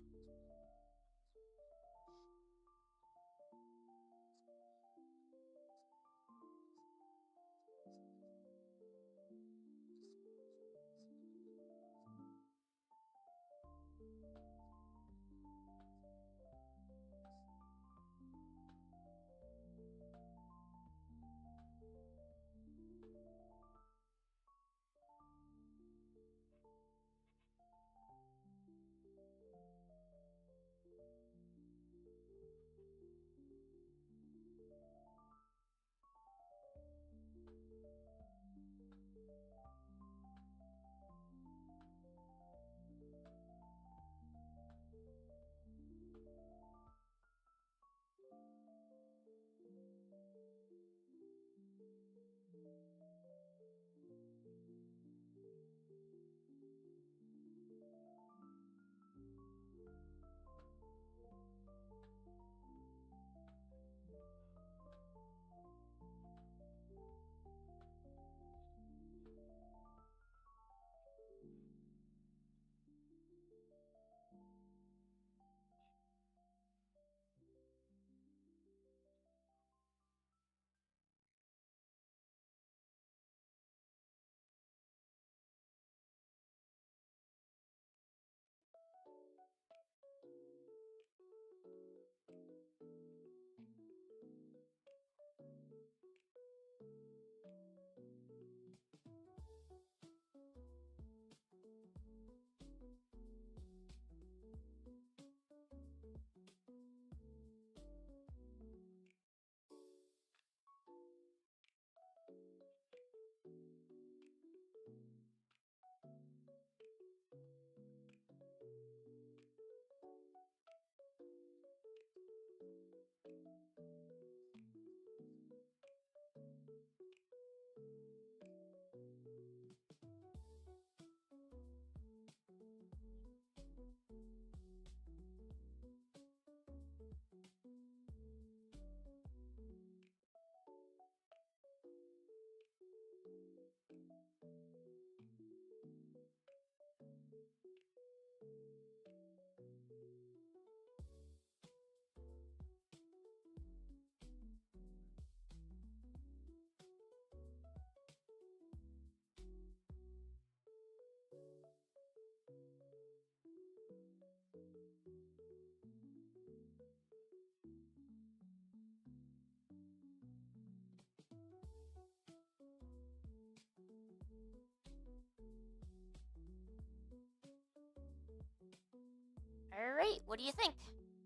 All right, what do you think?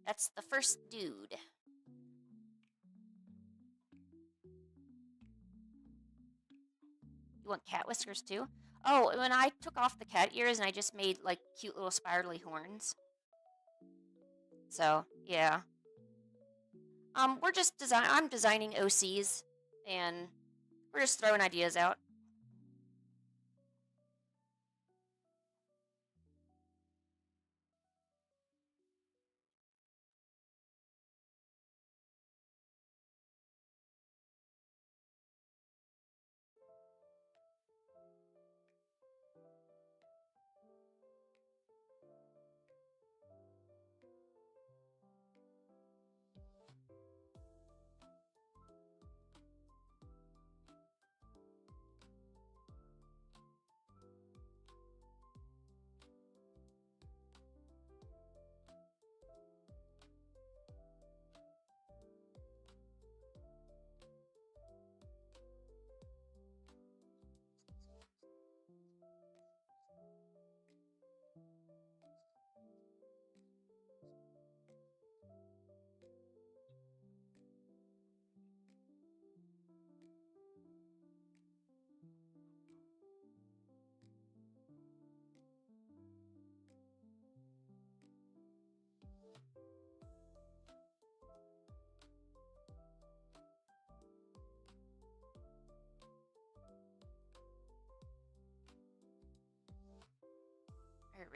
That's the first dude. You want cat whiskers too? Oh, when I took off the cat ears and I just made like cute little spirally horns. So yeah, we're just design. I'm designing OCs, and we're just throwing ideas out.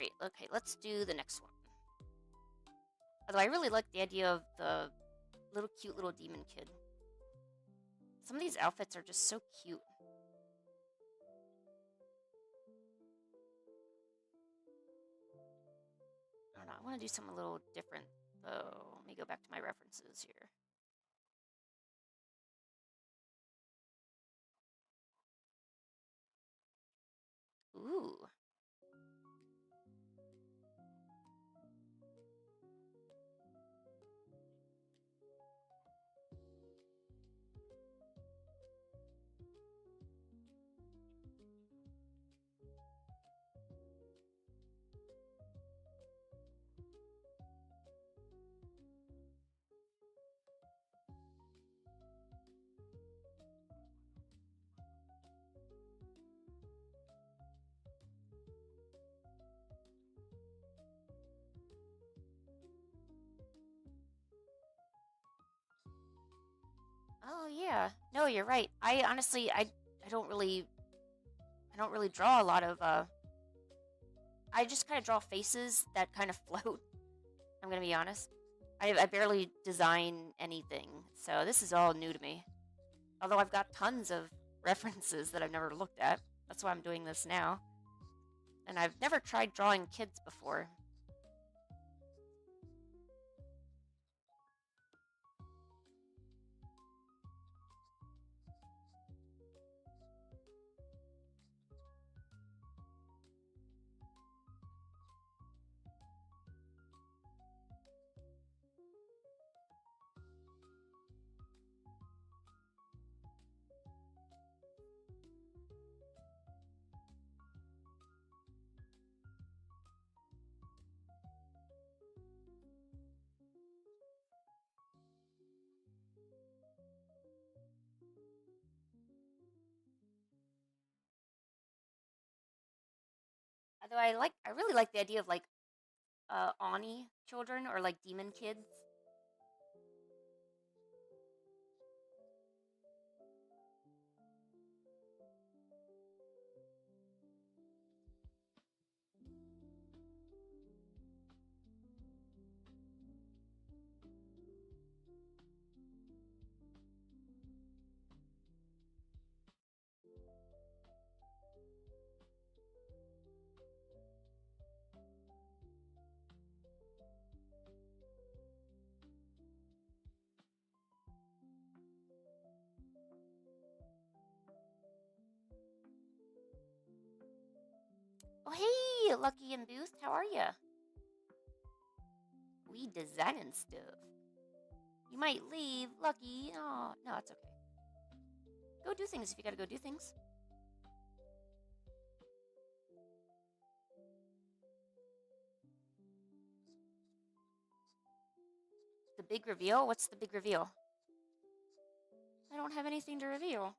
Great. Okay, let's do the next one. Although I really like the idea of the cute little demon kid. Some of these outfits are just so cute. I don't know. I want to do something a little different, though. Let me go back to my references here. Ooh. Oh yeah. No, you're right. I honestly, I don't really, I don't really draw a lot of. I just kind of draw faces that kind of float. I'm gonna be honest. I barely design anything, so this is all new to me. Although I've got tons of references that I've never looked at. That's why I'm doing this now. And I've never tried drawing kids before. Although I really like the idea of like Oni children or like demon kids. Oh hey, Lucky and Booth, how are ya? We designing stuff. You might leave, Lucky. Oh no, it's okay. Go do things if you gotta go do things. The big reveal? What's the big reveal? I don't have anything to reveal.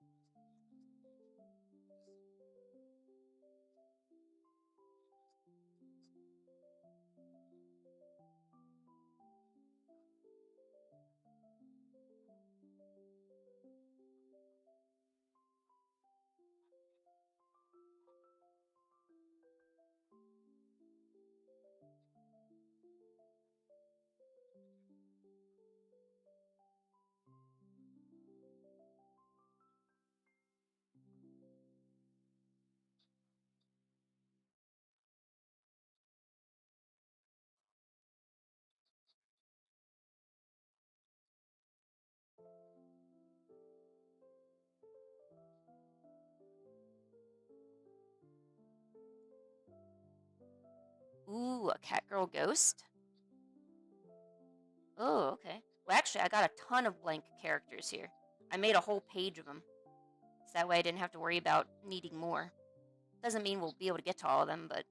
Ooh, a cat girl ghost? Oh, okay. Well, actually, I got a ton of blank characters here. I made a whole page of them. So that way I didn't have to worry about needing more. Doesn't mean we'll be able to get to all of them, but...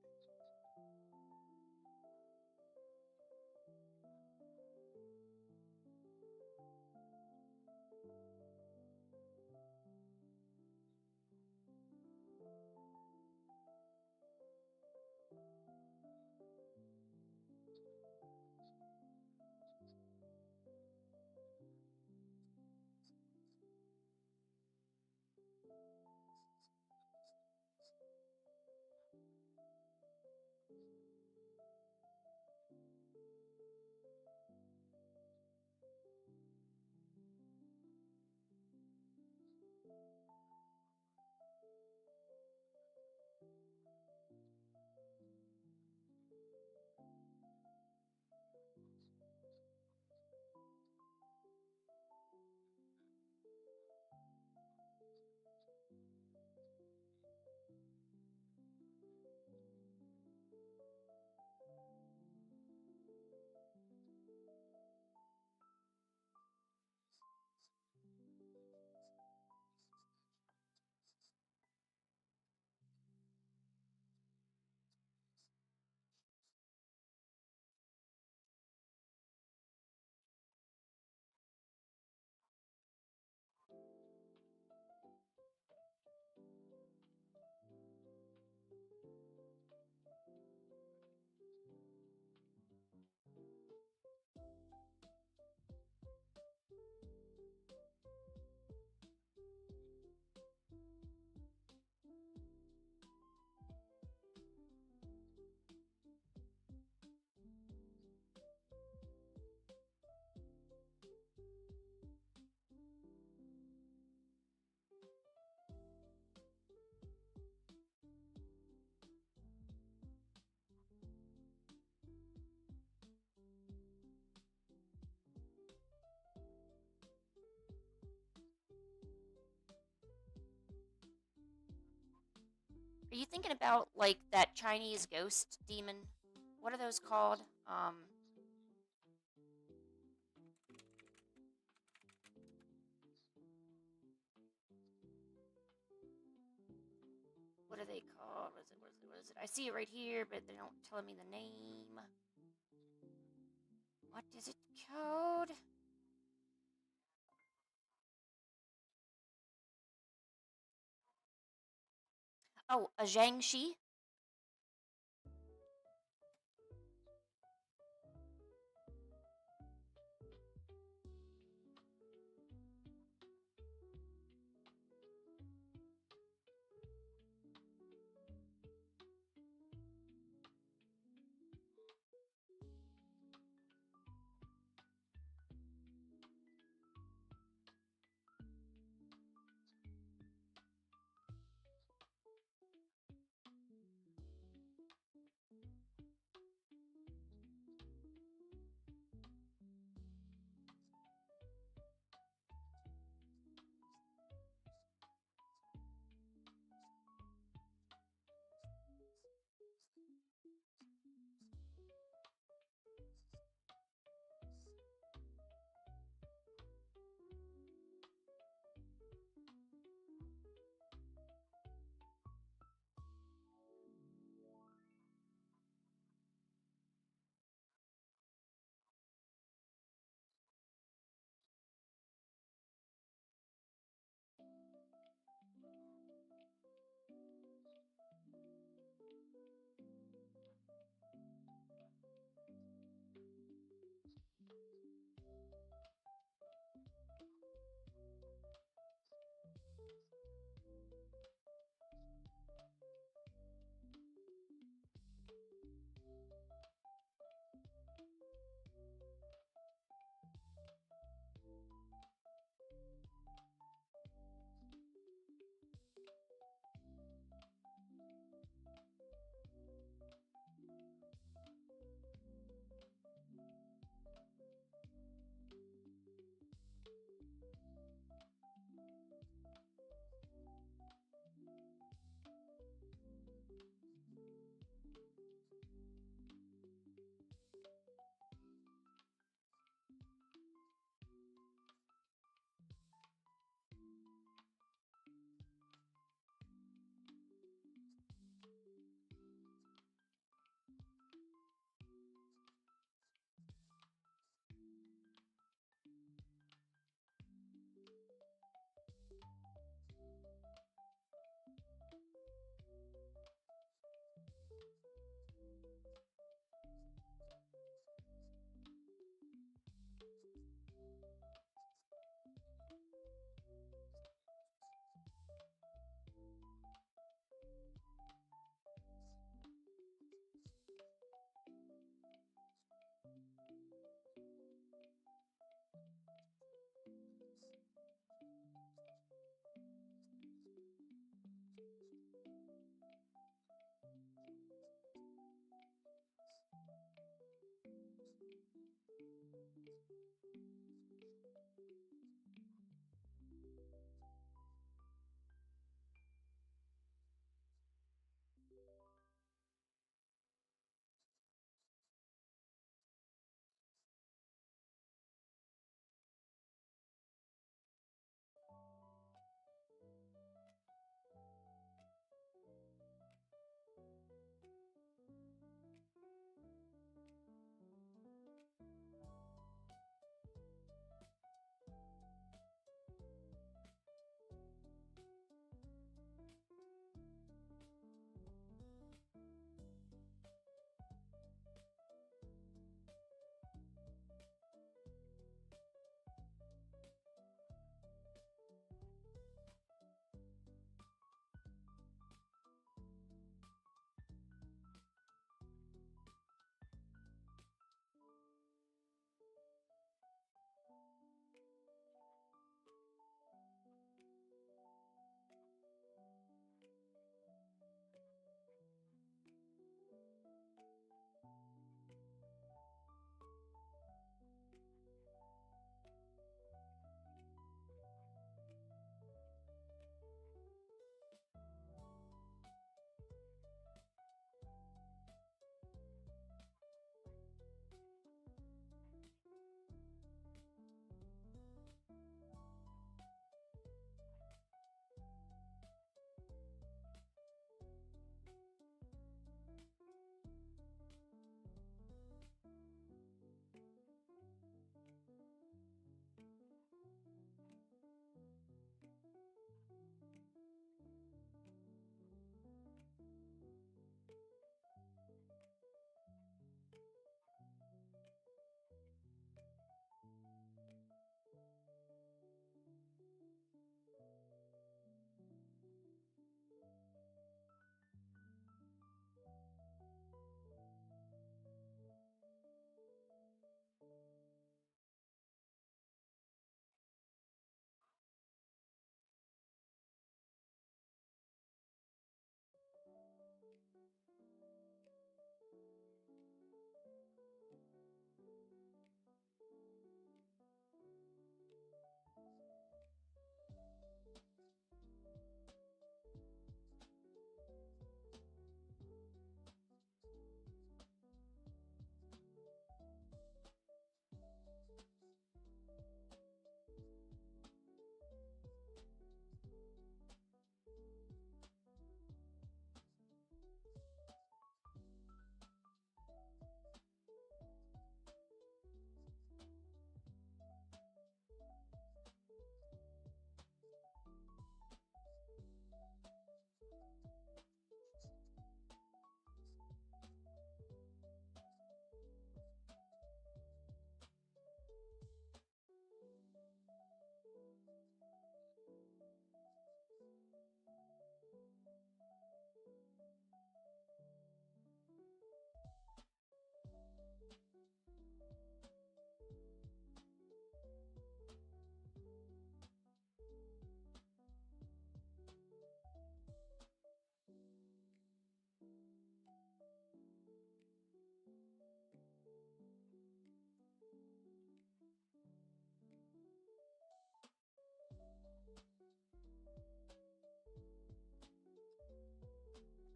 Are you thinking about like that Chinese ghost demon? What are those called? What are they called? What is it? What is it? What is it? I see it right here, but they're not telling me the name. What is it called? Oh, a Zhangxi?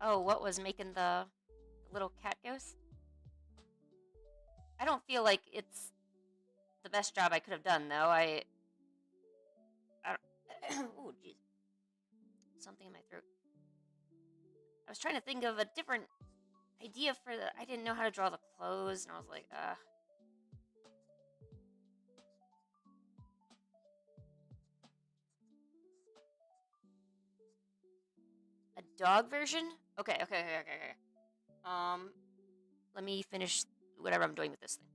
Oh, what was making the little cat ghost? I don't feel like it's the best job I could have done, though. I oh, jeez. Something in my throat. I was trying to think of a different idea for the. I didn't know how to draw the clothes, and I was like, a dog version? Okay. Let me finish whatever I'm doing with this thing.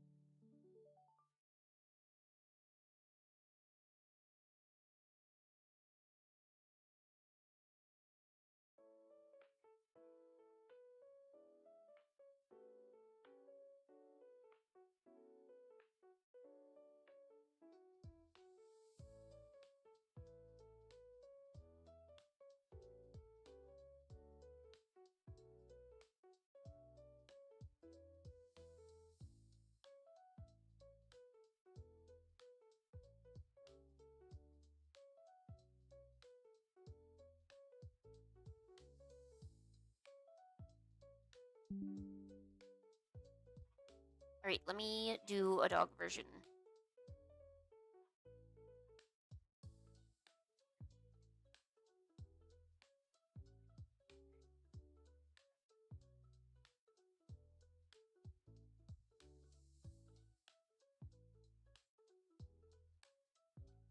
Alright, let me do a dog version.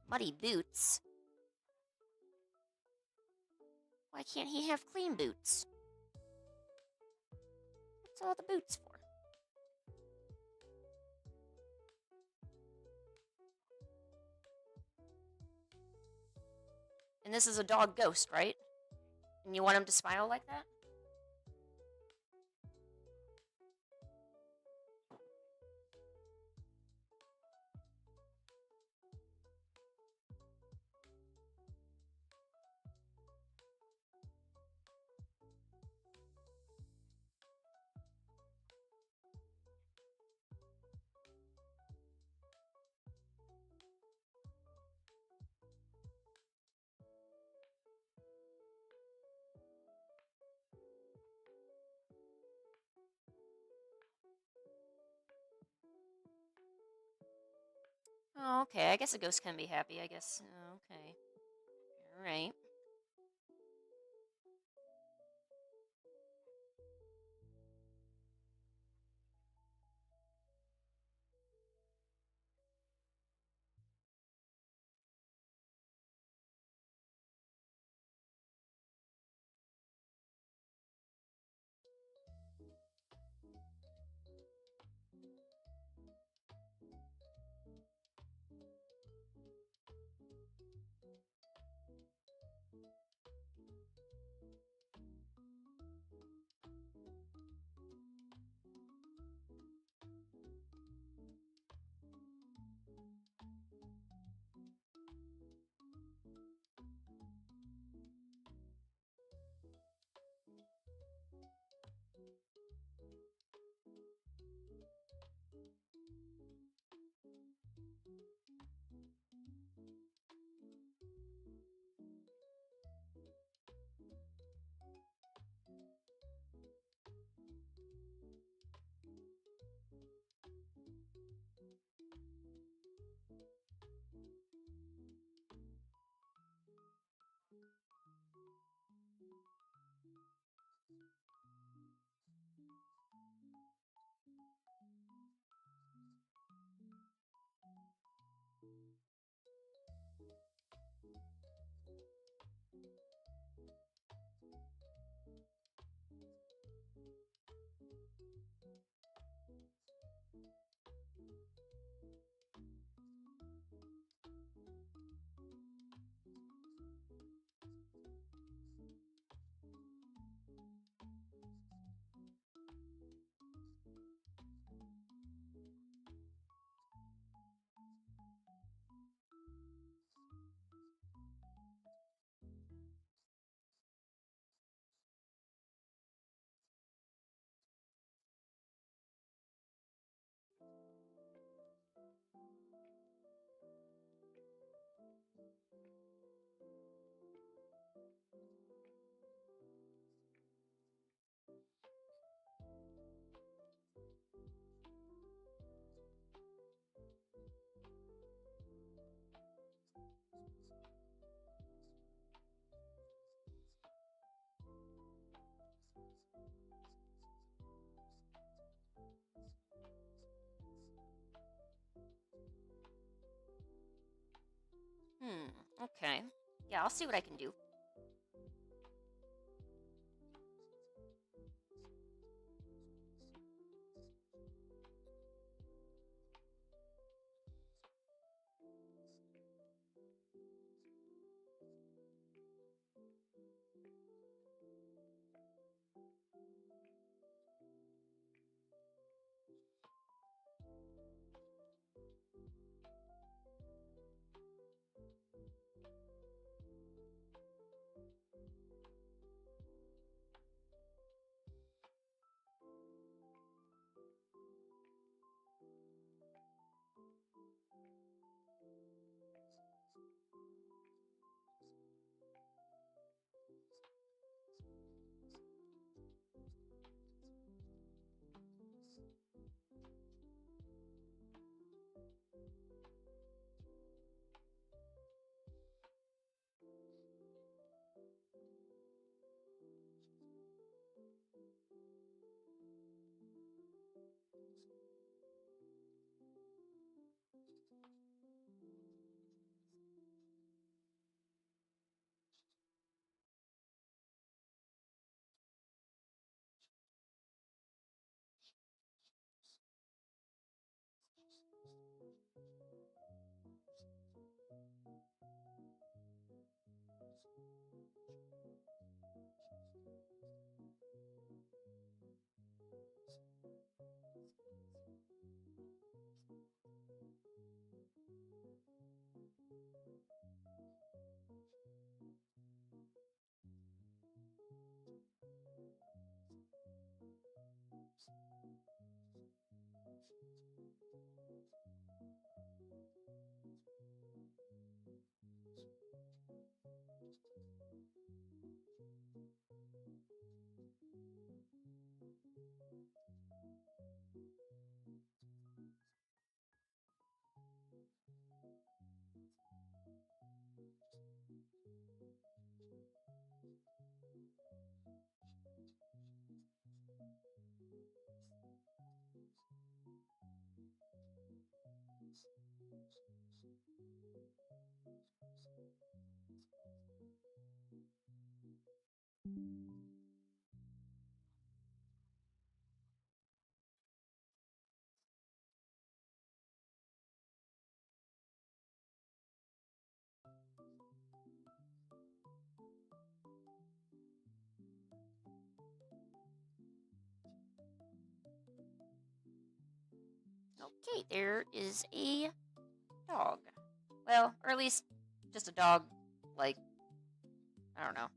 Muddy boots? Why can't he have clean boots? What's all the boots for? And this is a dog ghost, right? And you want him to smile like that? Oh, okay. I guess a ghost can be happy, I guess. Okay. Alright. Okay. Yeah, I'll see what I can do. Okay, there is a dog. Well, or at least just a dog, like, I don't know.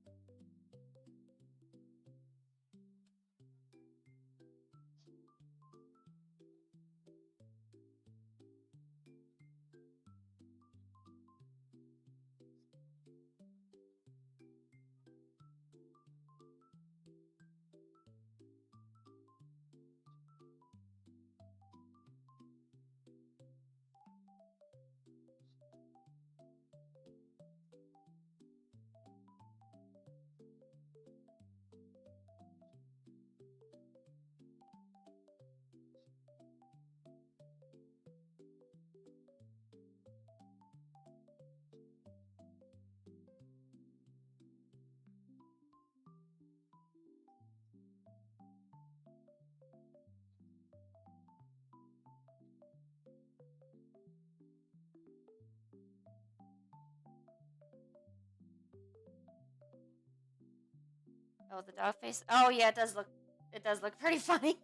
Oh, the dog face. Oh yeah, it does look. It does look pretty funny.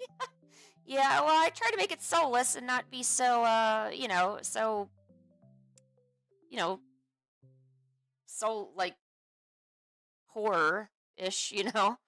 Yeah, well, I try to make it soulless and not be so, you know, so like horror-ish, you know.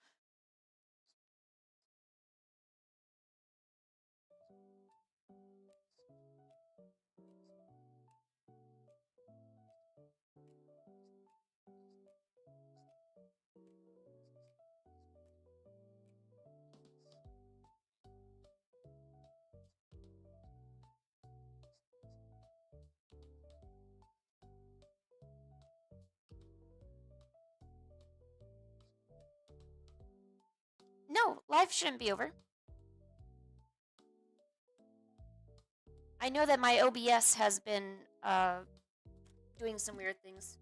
No, life shouldn't be over. I know that my OBS has been doing some weird things.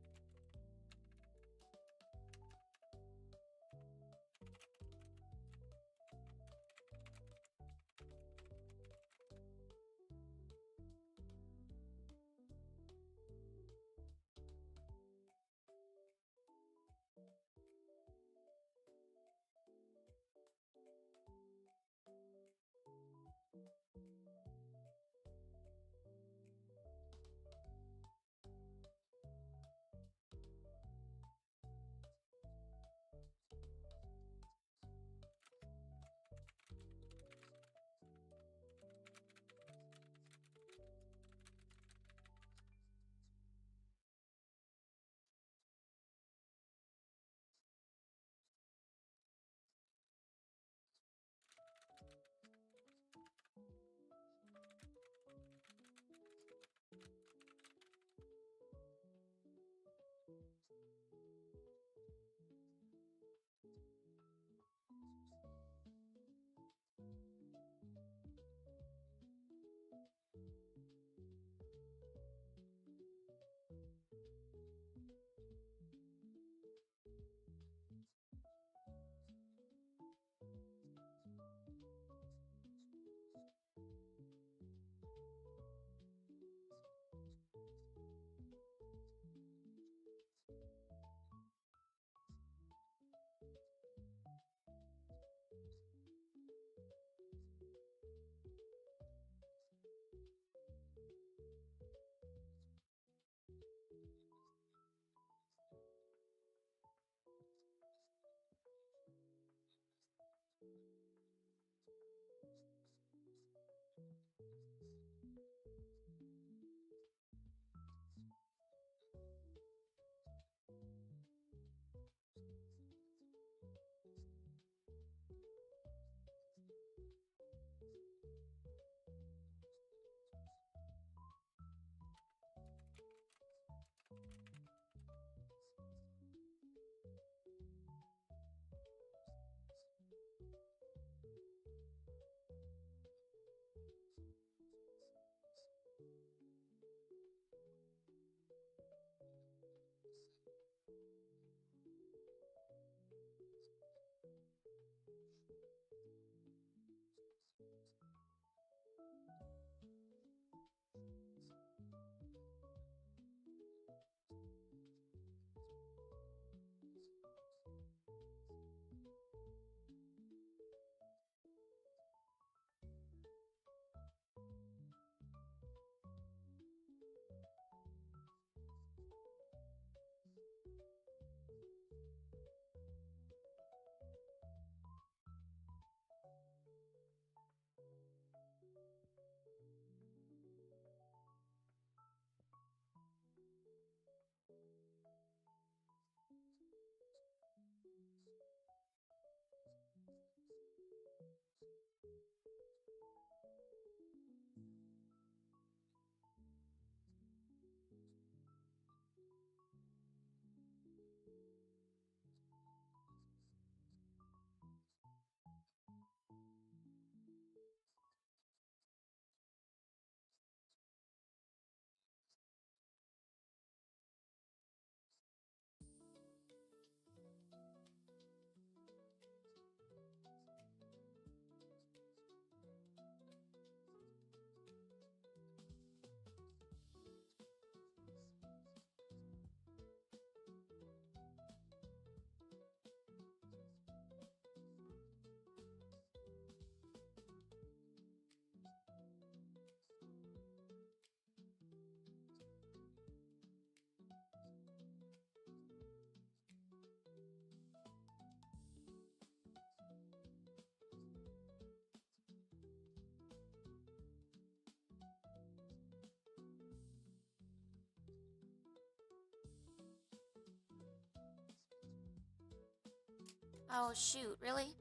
Oh, shoot, really?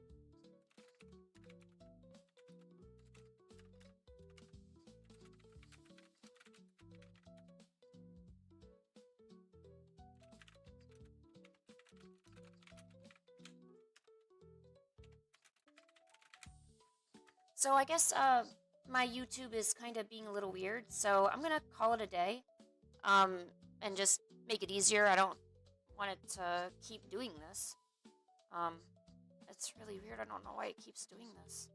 So I guess my YouTube is kind of being a little weird, so I'm gonna call it a day. Um, and just make it easier. I don't want it to keep doing this. Um, it's really weird. I don't know why it keeps doing this.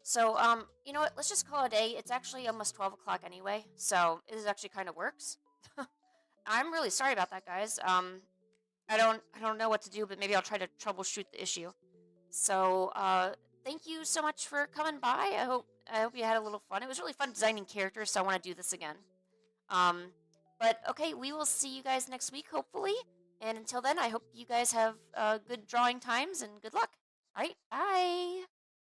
So, you know what? Let's just call it a day. It's actually almost 12 o'clock anyway, so this actually kind of works. I'm really sorry about that, guys. I don't know what to do, but maybe I'll try to troubleshoot the issue. So, thank you so much for coming by. I hope you had a little fun. It was really fun designing characters, so I want to do this again. Um, but okay, we will see you guys next week, hopefully. And until then, I hope you guys have good drawing times and good luck. All right, bye.